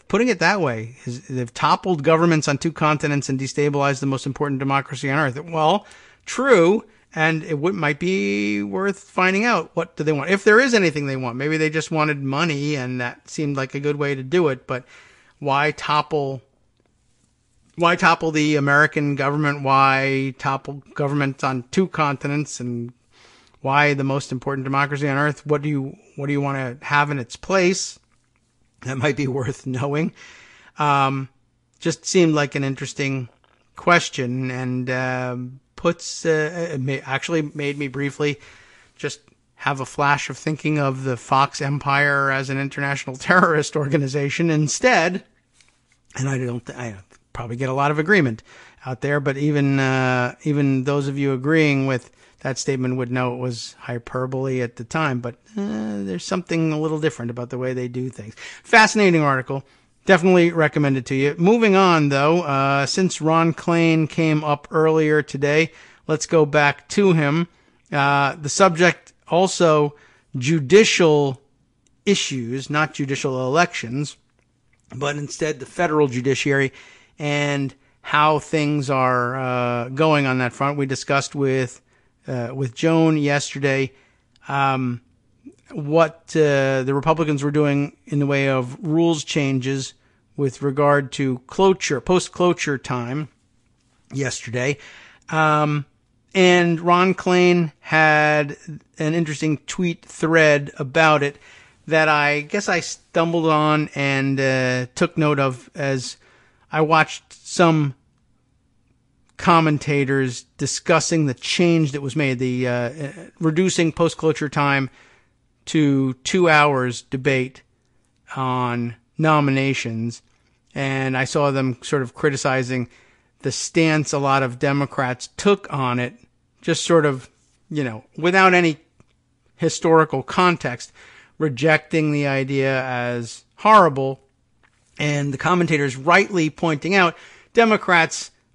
putting it that way, they've toppled governments on 2 continents and destabilized the most important democracy on earth. Well, true. And it might be worth finding out, what do they want? If there is anything they want. Maybe they just wanted money and that seemed like a good way to do it. But why topple the American government? Why topple governments on 2 continents? And why the most important democracy on earth? What do you want to have in its place? That might be worth knowing. Just seemed like an interesting question, and actually made me briefly just have a flash of thinking of the Fox Empire as an international terrorist organization instead. And I probably get a lot of agreement out there, but even those of you agreeing with that statement would know it was hyperbole at the time. But there's something a little different about the way they do things. Fascinating article. Definitely recommend it to you. Moving on, though, since Ron Klain came up earlier today, let's go back to him. The subject also judicial issues, not judicial elections, but instead the federal judiciary and how things are going on that front. We discussed with Joan yesterday what the Republicans were doing in the way of rules changes with regard to post-cloture time yesterday. And Ron Klain had an interesting tweet thread about it that I guess I stumbled on and took note of as I watched some commentators discussing the change that was made, the reducing post-cloture time to 2 hours debate on nominations. And I saw them sort of criticizing the stance a lot of Democrats took on it, just sort of, without any historical context, rejecting the idea as horrible. And the commentators rightly pointing out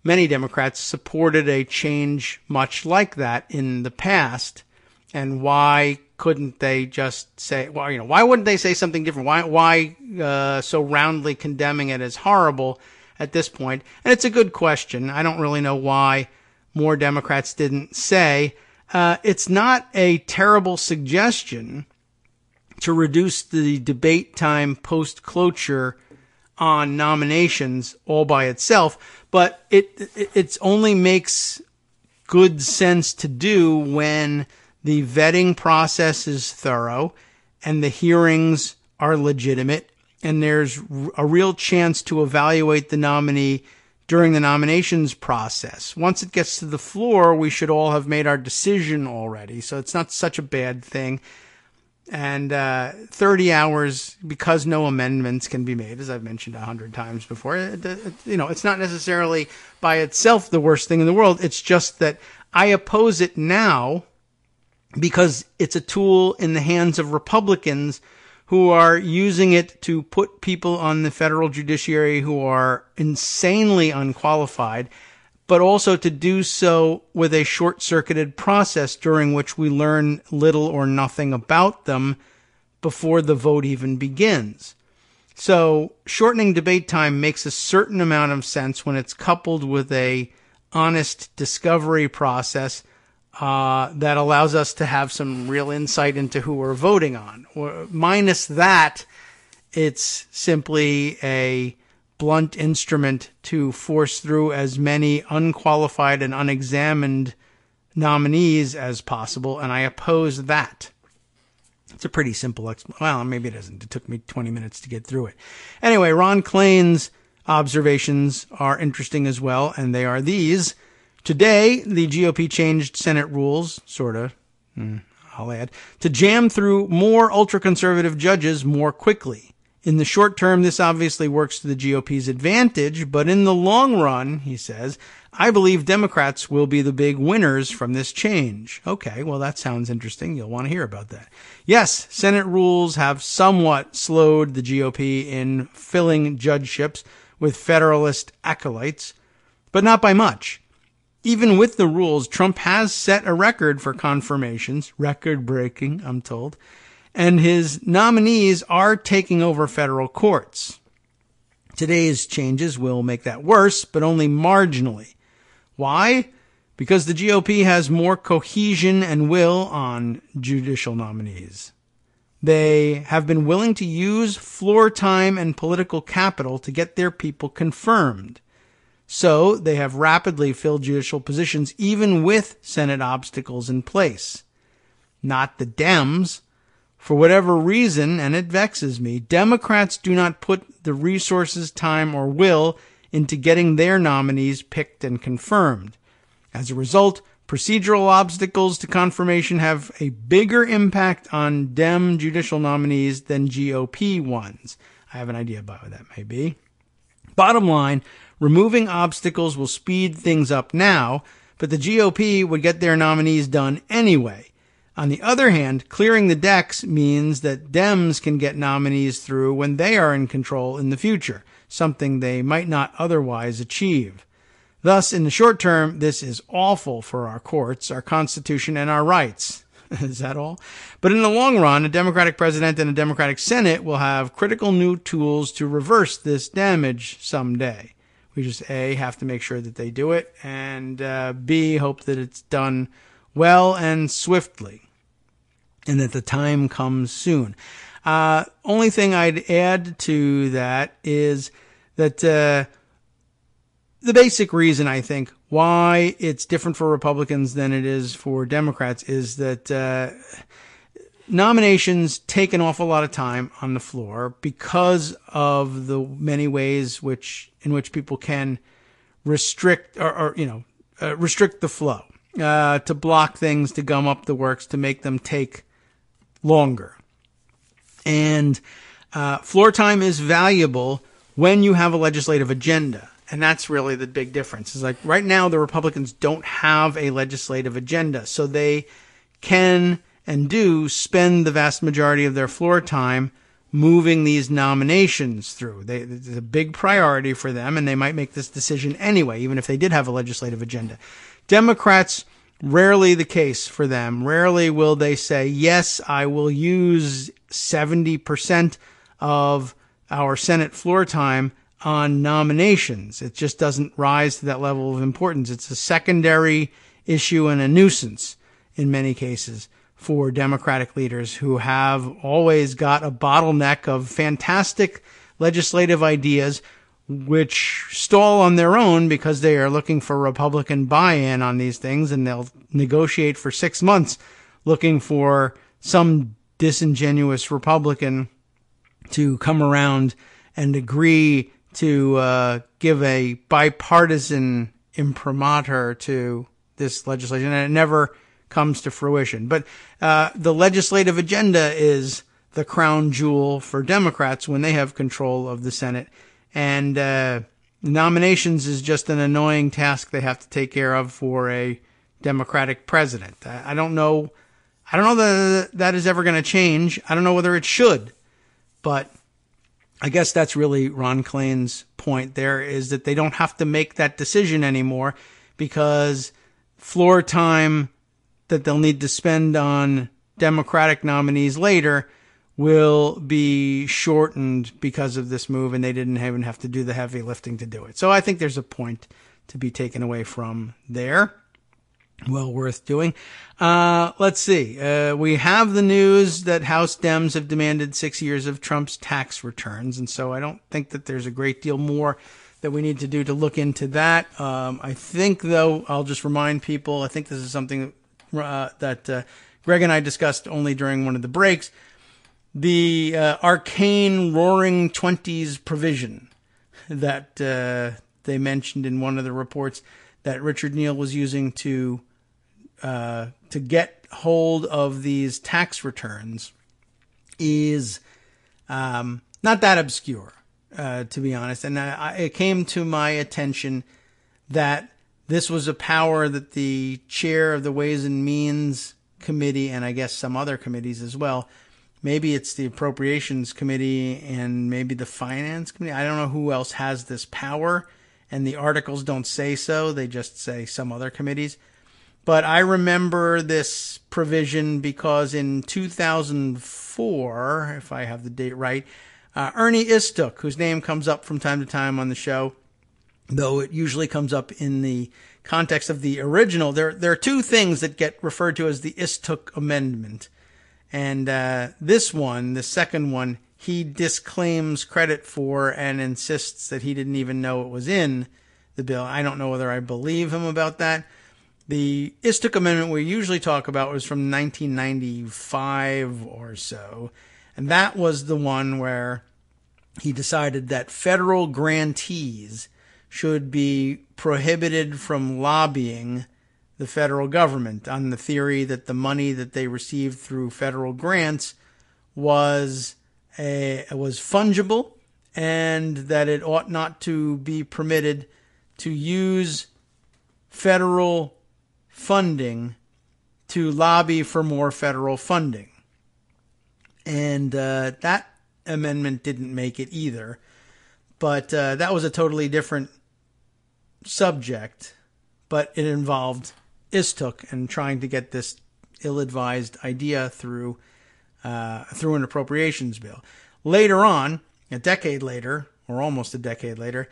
many Democrats supported a change much like that in the past. And why couldn't they just say, why wouldn't they say something different? Why so roundly condemning it as horrible at this point? And it's a good question. I don't really know why more Democrats didn't say. It's not a terrible suggestion to reduce the debate time post-cloture on nominations all by itself, but it only makes good sense to do when the vetting process is thorough and the hearings are legitimate and there's a real chance to evaluate the nominee during the nominations process. Once it gets to the floor, we should all have made our decision already, so it's not such a bad thing. And 30 hours, because no amendments can be made, as I've mentioned 100 times before, it's not necessarily by itself the worst thing in the world. It's just that I oppose it now because it's a tool in the hands of Republicans who are using it to put people on the federal judiciary who are insanely unqualified, but also to do so with a short-circuited process during which we learn little or nothing about them before the vote even begins. So shortening debate time makes a certain amount of sense when it's coupled with a honest discovery process that allows us to have some real insight into who we're voting on. Minus that, it's simply a blunt instrument to force through as many unqualified and unexamined nominees as possible, and I oppose that. It's a pretty simple explanation. Well, maybe it isn't. It took me 20 minutes to get through it. Anyway, Ron Klain's observations are interesting as well, and they are these. Today, the GOP changed Senate rules, sort of, I'll add, to jam through more ultra-conservative judges more quickly. In the short term, this obviously works to the GOP's advantage, but in the long run, he says, I believe Democrats will be the big winners from this change. Okay, well, that sounds interesting. You'll want to hear about that. Yes, Senate rules have somewhat slowed the GOP in filling judgeships with Federalist acolytes, but not by much. Even with the rules, Trump has set a record for confirmations, record-breaking, I'm told, and his nominees are taking over federal courts. Today's changes will make that worse, but only marginally. Why? Because the GOP has more cohesion and will on judicial nominees. They have been willing to use floor time and political capital to get their people confirmed. So they have rapidly filled judicial positions even with Senate obstacles in place. Not the Dems. For whatever reason, and it vexes me, Democrats do not put the resources, time, or will into getting their nominees picked and confirmed. As a result, procedural obstacles to confirmation have a bigger impact on Dem judicial nominees than GOP ones. I have an idea about what that may be. Bottom line, removing obstacles will speed things up now, but the GOP would get their nominees done anyway. On the other hand, clearing the decks means that Dems can get nominees through when they are in control in the future, something they might not otherwise achieve. Thus, in the short term, this is awful for our courts, our Constitution, and our rights. Is that all? But in the long run, a Democratic president and a Democratic Senate will have critical new tools to reverse this damage someday. We just, A, have to make sure that they do it, and B, hope that it's done well and swiftly, and that the time comes soon. Only thing I'd add to that is that the basic reason, I think, why it's different for Republicans than it is for Democrats is that nominations take an awful lot of time on the floor because of the many ways in which people can restrict restrict the flow, to block things, to gum up the works, to make them take longer. And floor time is valuable when you have a legislative agenda. And that's really the big difference. It's like right now the Republicans don't have a legislative agenda, so they can and do spend the vast majority of their floor time moving these nominations through. It's a big priority for them, and they might make this decision anyway, even if they did have a legislative agenda. Democrats, rarely the case for them. Rarely will they say, yes, I will use 70% of our Senate floor time on nominations. It just doesn't rise to that level of importance. It's a secondary issue and a nuisance in many cases for Democratic leaders who have always got a bottleneck of fantastic legislative ideas which stall on their own because they are looking for Republican buy-in on these things, and they'll negotiate for 6 months looking for some disingenuous Republican to come around and agree to give a bipartisan imprimatur to this legislation, and it never comes to fruition. But the legislative agenda is the crown jewel for Democrats when they have control of the Senate, and nominations is just an annoying task they have to take care of for a Democratic president. I don't know that is ever going to change. I don't know whether it should, but I guess that's really Ron Klain's point there, is that they don't have to make that decision anymore because floor time that they'll need to spend on Democratic nominees later will be shortened because of this move, and they didn't even have to do the heavy lifting to do it. So I think there's a point to be taken away from there. Well worth doing. Let's see. We have the news that House Dems have demanded 6 years of Trump's tax returns, and so I don't think that there's a great deal more that we need to do to look into that. I think, though, I'll just remind people, I think this is something that Greg and I discussed only during one of the breaks, the arcane Roaring Twenties provision that they mentioned in one of the reports that Richard Neal was using to get hold of these tax returns is not that obscure, to be honest. And it came to my attention that this was a power that the chair of the Ways and Means Committee, and I guess some other committees as well, maybe it's the Appropriations Committee and maybe the Finance Committee, I don't know who else has this power, and the articles don't say so, they just say some other committees. But I remember this provision because in 2004, if I have the date right, Ernie Istook, whose name comes up from time to time on the show, though it usually comes up in the context of the original, there are two things that get referred to as the Istook Amendment. And this one, the second one, he disclaims credit for and insists that he didn't even know it was in the bill. I don't know whether I believe him about that. The Istook Amendment we usually talk about was from 1995 or so, and that was the one where he decided that federal grantees should be prohibited from lobbying the federal government on the theory that the money that they received through federal grants was fungible, and that it ought not to be permitted to use federal funding to lobby for more federal funding. And that amendment didn't make it either. But that was a totally different subject. But it involved Istook and trying to get this ill-advised idea through an appropriations bill. Later on, a decade later, or almost a decade later,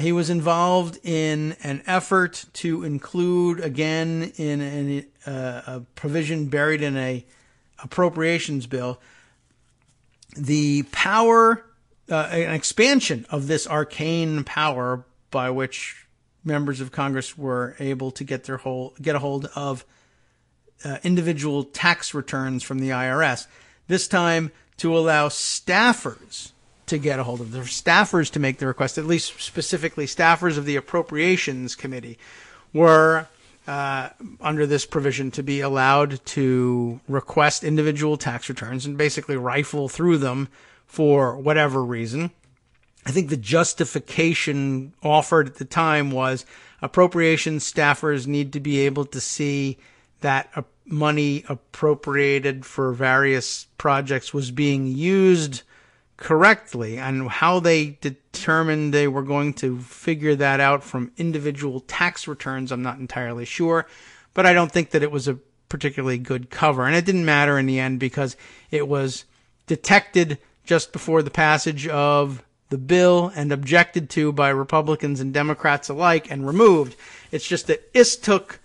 He was involved in an effort to include, again, in a provision buried in a appropriations bill, the power, an expansion of this arcane power by which members of Congress were able to get a hold of individual tax returns from the IRS. This time to allow staffers to get a hold of them, staffers to make the request, at least specifically staffers of the Appropriations Committee were under this provision to be allowed to request individual tax returns and basically rifle through them for whatever reason. I think the justification offered at the time was appropriations staffers need to be able to see that money appropriated for various projects was being used correctly, and how they determined they were going to figure that out from individual tax returns, I'm not entirely sure, but I don't think that it was a particularly good cover. And it didn't matter in the end because it was detected just before the passage of the bill and objected to by Republicans and Democrats alike and removed. It's just that Istook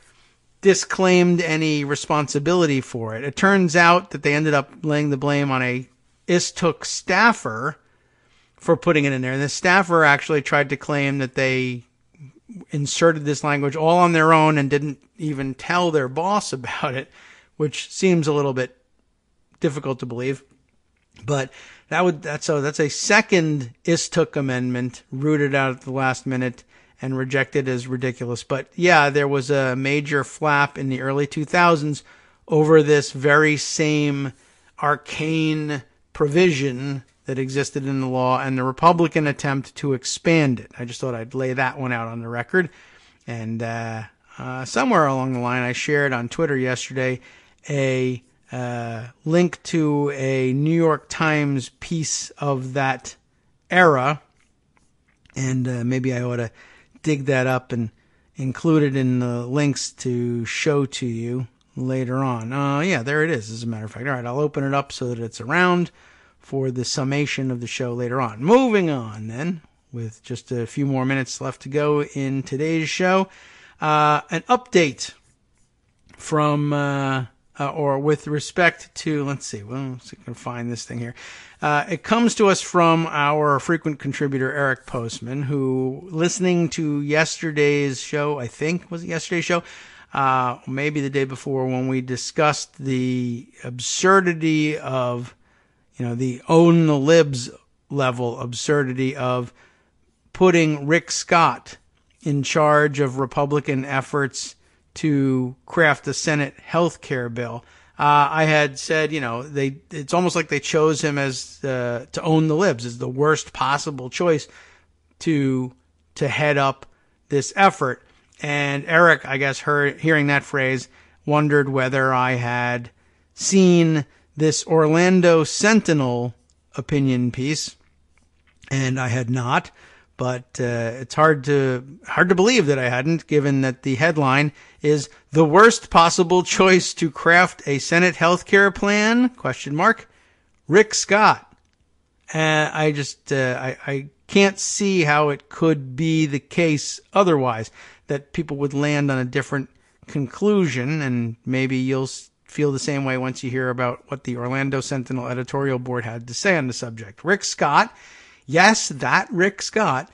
disclaimed any responsibility for it. It turns out that they ended up laying the blame on a Istook staffer for putting it in there. And the staffer actually tried to claim that they inserted this language all on their own and didn't even tell their boss about it, which seems a little bit difficult to believe. But that's a second Istook amendment rooted out at the last minute and rejected as ridiculous. But yeah, there was a major flap in the early 2000s over this very same arcane provision that existed in the law and the Republican attempt to expand it. I just thought I'd lay that one out on the record. And somewhere along the line, I shared on Twitter yesterday a link to a New York Times piece of that era. And maybe I ought to dig that up and include it in the links to show to you later on. Yeah, there it is, as a matter of fact. All right, I'll open it up so that it's around for the summation of the show later on. Moving on, then, with just a few more minutes left to go in today's show. An update from, or with respect to, let's see, well, I can find this thing here. It comes to us from our frequent contributor, Eric Postman, who, listening to yesterday's show, I think, was it yesterday's show? Maybe the day before, when we discussed the absurdity of, the own the libs level absurdity of putting Rick Scott in charge of Republican efforts to craft a Senate health care bill. I had said, it's almost like they chose him as to own the libs as the worst possible choice to head up this effort. And Eric, I guess, hearing that phrase, wondered whether I had seen this Orlando Sentinel opinion piece, and I had not. But it's hard to believe that I hadn't, given that the headline is "The Worst Possible Choice to Craft a Senate Healthcare Plan?" ? Rick Scott. I can't see how it could be the case otherwise, that people would land on a different conclusion, and maybe you'll feel the same way once you hear about what the Orlando Sentinel editorial board had to say on the subject. Rick Scott, yes, that Rick Scott,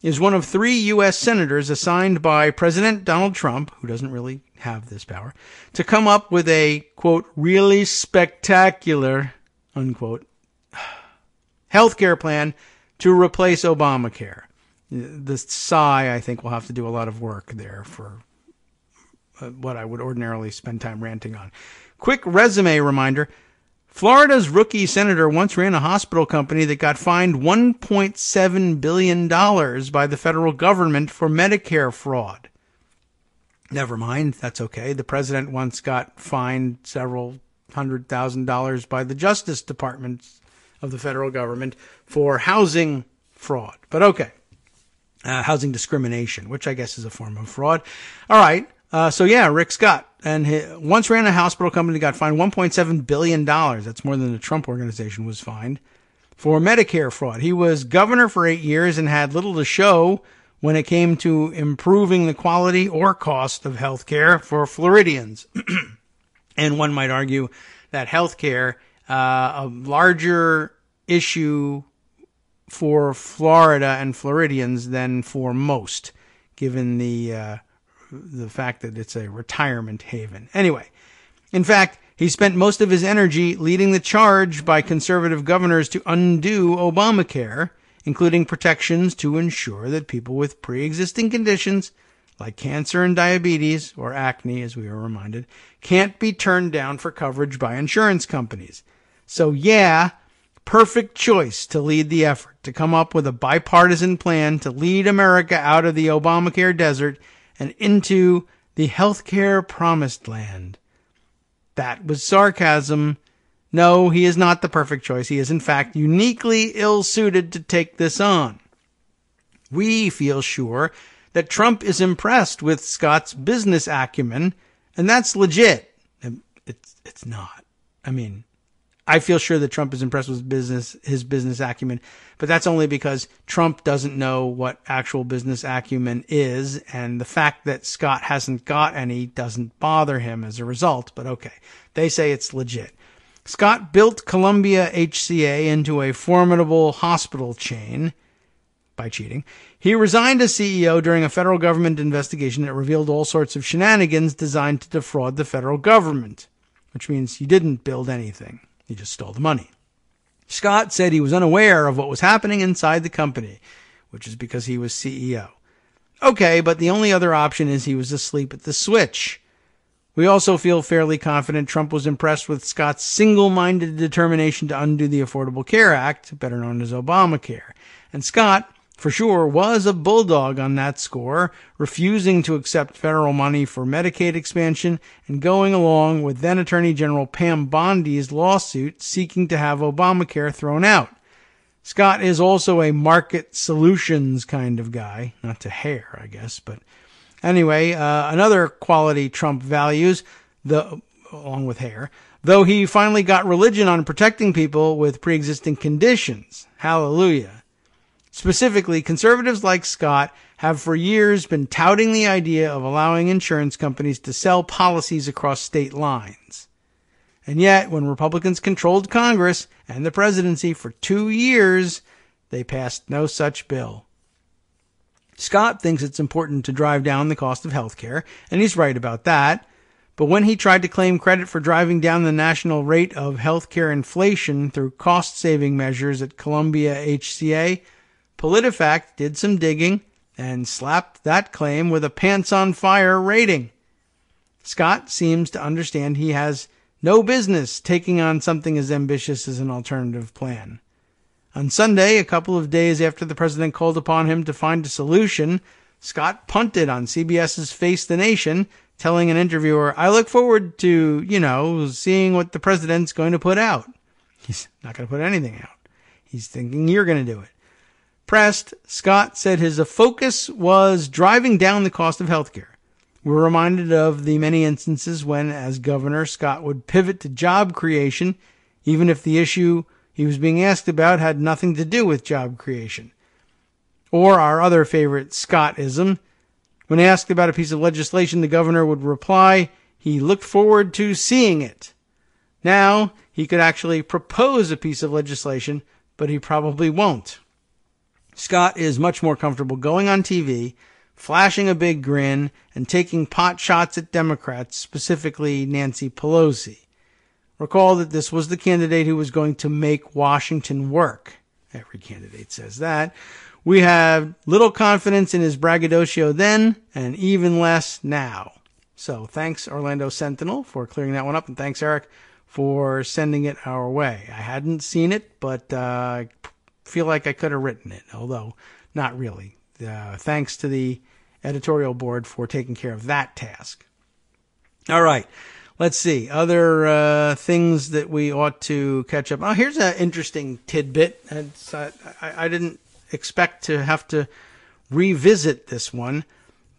is one of 3 U.S. senators assigned by President Donald Trump, who doesn't really have this power, to come up with a, quote, really spectacular, unquote, healthcare plan to replace Obamacare. The sigh, I think, will have to do a lot of work there for what I would ordinarily spend time ranting on. Quick resume reminder. Florida's rookie senator once ran a hospital company that got fined $1.7 billion by the federal government for Medicare fraud. Never mind, that's okay. The president once got fined several $100,000 by the Justice Department of the federal government for housing fraud. But okay. Housing discrimination, which I guess is a form of fraud. All right. Rick Scott, and he once ran a hospital company, got fined $1.7 billion. That's more than the Trump organization was fined for Medicare fraud. He was governor for 8 years and had little to show when it came to improving the quality or cost of health care for Floridians. And one might argue that health care, a larger issue for Florida and Floridians than for most, given the fact that it's a retirement haven. Anyway, in fact, he spent most of his energy leading the charge by conservative governors to undo Obamacare, including protections to ensure that people with pre-existing conditions, like cancer and diabetes, or acne, as we were reminded, can't be turned down for coverage by insurance companies. So yeah, perfect choice to lead the effort, to come up with a bipartisan plan to lead America out of the Obamacare desert and into the healthcare promised land. That was sarcasm. No, he is not the perfect choice. He is, in fact, uniquely ill-suited to take this on. We feel sure that Trump is impressed with Scott's business acumen, and that's legit. It's not. I mean, I feel sure that Trump is impressed with his business acumen, but that's only because Trump doesn't know what actual business acumen is, and the fact that Scott hasn't got any doesn't bother him as a result, but okay. They say it's legit. Scott built Columbia HCA into a formidable hospital chain by cheating. He resigned as CEO during a federal government investigation that revealed all sorts of shenanigans designed to defraud the federal government, which means he didn't build anything. He just stole the money. Scott said he was unaware of what was happening inside the company, which is because he was CEO. Okay, but the only other option is he was asleep at the switch. We also feel fairly confident Trump was impressed with Scott's single-minded determination to undo the Affordable Care Act, better known as Obamacare. And Scott, for sure, was a bulldog on that score, refusing to accept federal money for Medicaid expansion and going along with then Attorney General Pam Bondi's lawsuit seeking to have Obamacare thrown out. Scott is also a market solutions kind of guy, not to hair, I guess, but anyway, another quality Trump values, along with hair, though he finally got religion on protecting people with pre-existing conditions. Hallelujah. Specifically, conservatives like Scott have for years been touting the idea of allowing insurance companies to sell policies across state lines. And yet, when Republicans controlled Congress and the presidency for 2 years, they passed no such bill. Scott thinks it's important to drive down the cost of health care, and he's right about that. But when he tried to claim credit for driving down the national rate of health care inflation through cost-saving measures at Columbia HCA, PolitiFact did some digging and slapped that claim with a pants-on-fire rating. Scott seems to understand he has no business taking on something as ambitious as an alternative plan. On Sunday, a couple of days after the president called upon him to find a solution, Scott punted on CBS's Face the Nation, telling an interviewer, "I look forward to, seeing what the president's going to put out." He's not going to put anything out. He's thinking you're going to do it. Pressed, Scott said his focus was driving down the cost of health care. We're reminded of the many instances when, as governor, Scott would pivot to job creation, even if the issue he was being asked about had nothing to do with job creation. Or our other favorite Scottism, when asked about a piece of legislation, the governor would reply, he looked forward to seeing it. Now, he could actually propose a piece of legislation, but he probably won't. Scott is much more comfortable going on TV, flashing a big grin, and taking pot shots at Democrats, specifically Nancy Pelosi. Recall that this was the candidate who was going to make Washington work. Every candidate says that. We have little confidence in his braggadocio then, and even less now. So thanks, Orlando Sentinel, for clearing that one up, and thanks, Eric, for sending it our way. I hadn't seen it, but I feel like I could have written it, although not really. Thanks to the editorial board for taking care of that task. All right. Let's see. Other things that we ought to catch up on. Oh, here's an interesting tidbit. I didn't expect to have to revisit this one,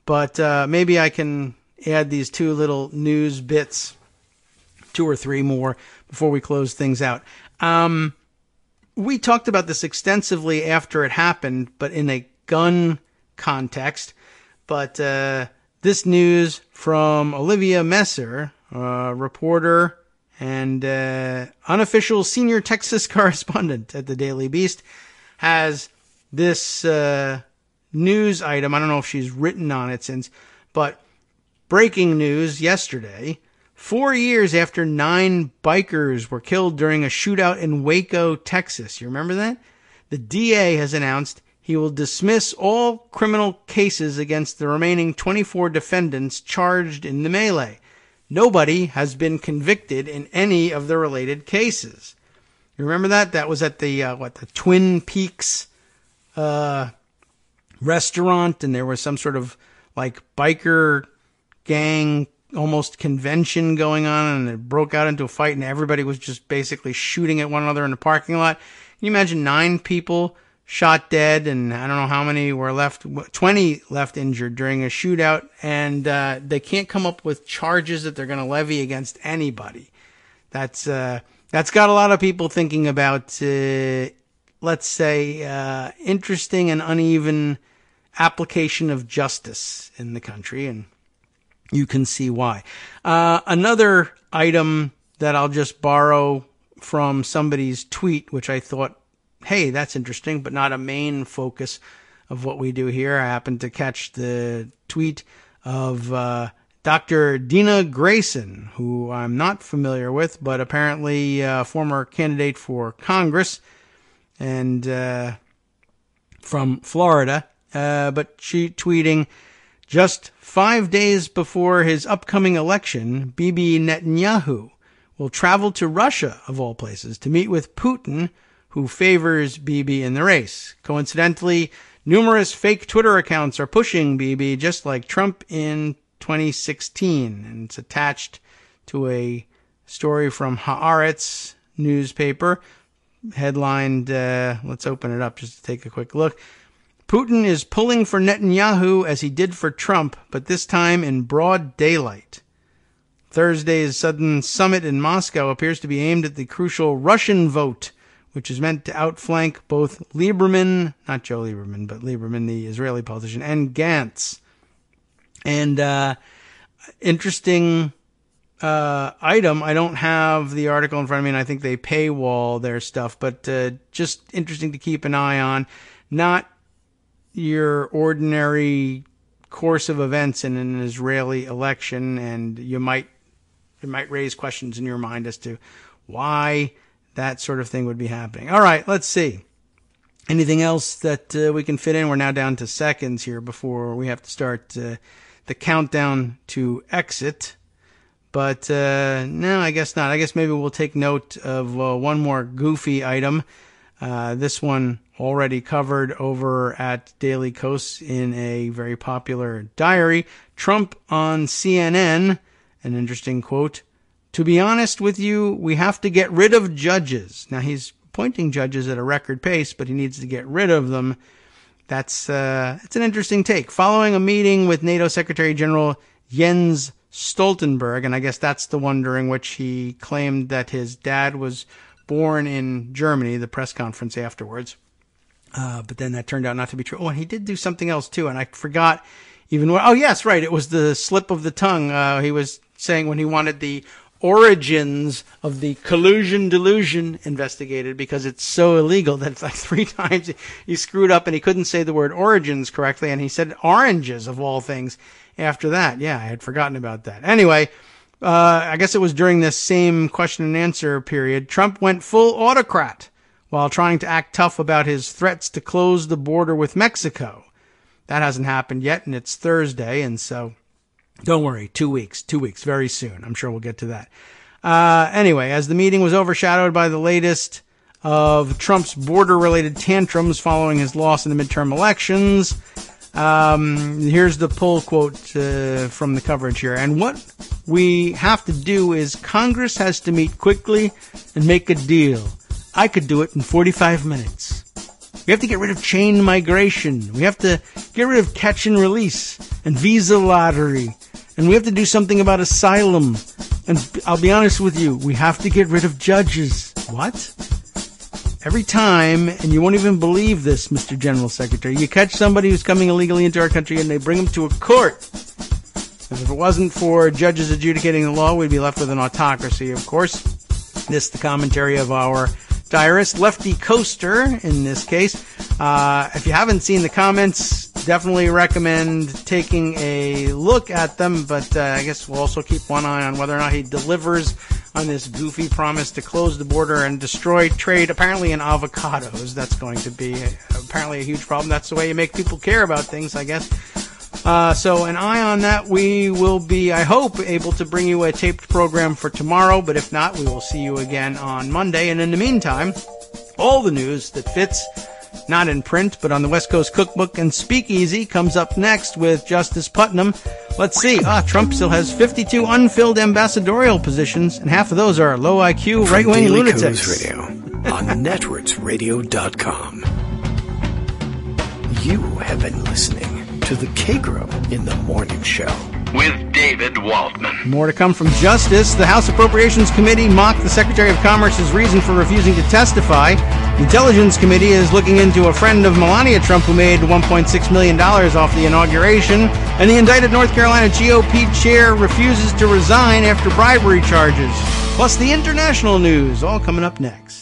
but maybe I can add these two little news bits, 2 or 3 more, before we close things out. We talked about this extensively after it happened, but in a gun context. But this news from Olivia Messer, reporter and unofficial senior Texas correspondent at the Daily Beast, has this news item. I don't know if she's written on it since, but breaking news yesterday. 4 years after 9 bikers were killed during a shootout in Waco, Texas. You remember that? The DA has announced he will dismiss all criminal cases against the remaining 24 defendants charged in the melee. Nobody has been convicted in any of the related cases. You remember that? That was at the Twin Peaks restaurant, and there was some sort of like biker gang almost convention going on, and it broke out into a fight, and everybody was just basically shooting at one another in the parking lot. Can you imagine 9 people shot dead, and I don't know how many were left, 20 left injured during a shootout, and they can't come up with charges that they're going to levy against anybody. That's got a lot of people thinking about, let's say, interesting and uneven application of justice in the country, and you can see why. Another item that I'll just borrow from somebody's tweet, which I thought, hey, that's interesting, but not a main focus of what we do here. I happened to catch the tweet of Dr. Dina Grayson, who I'm not familiar with, but apparently a former candidate for Congress and from Florida. But she tweeting, just 5 days before his upcoming election, Bibi Netanyahu will travel to Russia, of all places, to meet with Putin, who favors Bibi in the race. Coincidentally, numerous fake Twitter accounts are pushing Bibi, just like Trump in 2016. And it's attached to a story from Haaretz newspaper, headlined, let's open it up just to take a quick look. Putin is pulling for Netanyahu as he did for Trump, but this time in broad daylight. Thursday's sudden summit in Moscow appears to be aimed at the crucial Russian vote, which is meant to outflank both Lieberman, not Joe Lieberman, but Lieberman, the Israeli politician, and Gantz. And interesting item. I don't have the article in front of me, and I think they paywall their stuff, but just interesting to keep an eye on. Not your ordinary course of events in an Israeli election, and it might raise questions in your mind as to why that sort of thing would be happening. All right, let's see. Anything else that we can fit in? We're now down to seconds here before we have to start the countdown to exit. But no, I guess not. I guess maybe we'll take note of one more goofy item. This one already covered over at Daily Kos in a very popular diary. Trump on CNN, an interesting quote. To be honest with you, we have to get rid of judges. Now, he's appointing judges at a record pace, but he needs to get rid of them. That's it's an interesting take. Following a meeting with NATO Secretary General Jens Stoltenberg, and I guess that's the one during which he claimed that his dad was born in Germany, the press conference afterwards. But then that turned out not to be true. Oh, and he did do something else too, and I forgot even what. Oh, yes, right. It was the slip of the tongue. He was saying when he wanted the origins of the collusion delusion investigated, because it's so illegal that it's like 3 times he screwed up and he couldn't say the word origins correctly, and he said oranges of all things after that. Yeah, I had forgotten about that. Anyway, I guess it was during this same question and answer period, Trump went full autocrat while trying to act tough about his threats to close the border with Mexico. That hasn't happened yet, and it's Thursday, and so don't worry, 2 weeks, very soon. I'm sure we'll get to that. Anyway, as the meeting was overshadowed by the latest of Trump's border-related tantrums following his loss in the midterm elections, here's the pull quote from the coverage here. And what we have to do is Congress has to meet quickly and make a deal. I could do it in 45 minutes. We have to get rid of chain migration. We have to get rid of catch and release and visa lottery. And we have to do something about asylum. And I'll be honest with you, we have to get rid of judges. What? every time, and you won't even believe this, Mr. General Secretary, you catch somebody who's coming illegally into our country and they bring them to a court. And if it wasn't for judges adjudicating the law, we'd be left with an autocracy, of course. This, the commentary of our diarist, Lefty Coaster, in this case. If you haven't seen the comments, definitely recommend taking a look at them, but I guess we'll also keep one eye on whether or not he delivers on this goofy promise to close the border and destroy trade, apparently in avocados. That's going to be apparently a huge problem. That's the way you make people care about things, I guess. So an eye on that. We will be, I hope, able to bring you a taped program for tomorrow, but if not, we will see you again on Monday. And in the meantime, all the news that fits, not in print, but on the West Coast Cookbook and Speakeasy, comes up next with Justice Putnam. Let's see. Trump still has 52 unfilled ambassadorial positions, and half of those are low IQ right-wing lunatics. Coast Radio on netrootsradio.com. You have been listening to the Kagro in the Morning Show with David Waldman. More to come from Justice. The House Appropriations Committee mocked the Secretary of Commerce's reason for refusing to testify. The Intelligence Committee is looking into a friend of Melania Trump who made $1.6 million off the inauguration. And the indicted North Carolina GOP chair refuses to resign after bribery charges. Plus the international news, all coming up next.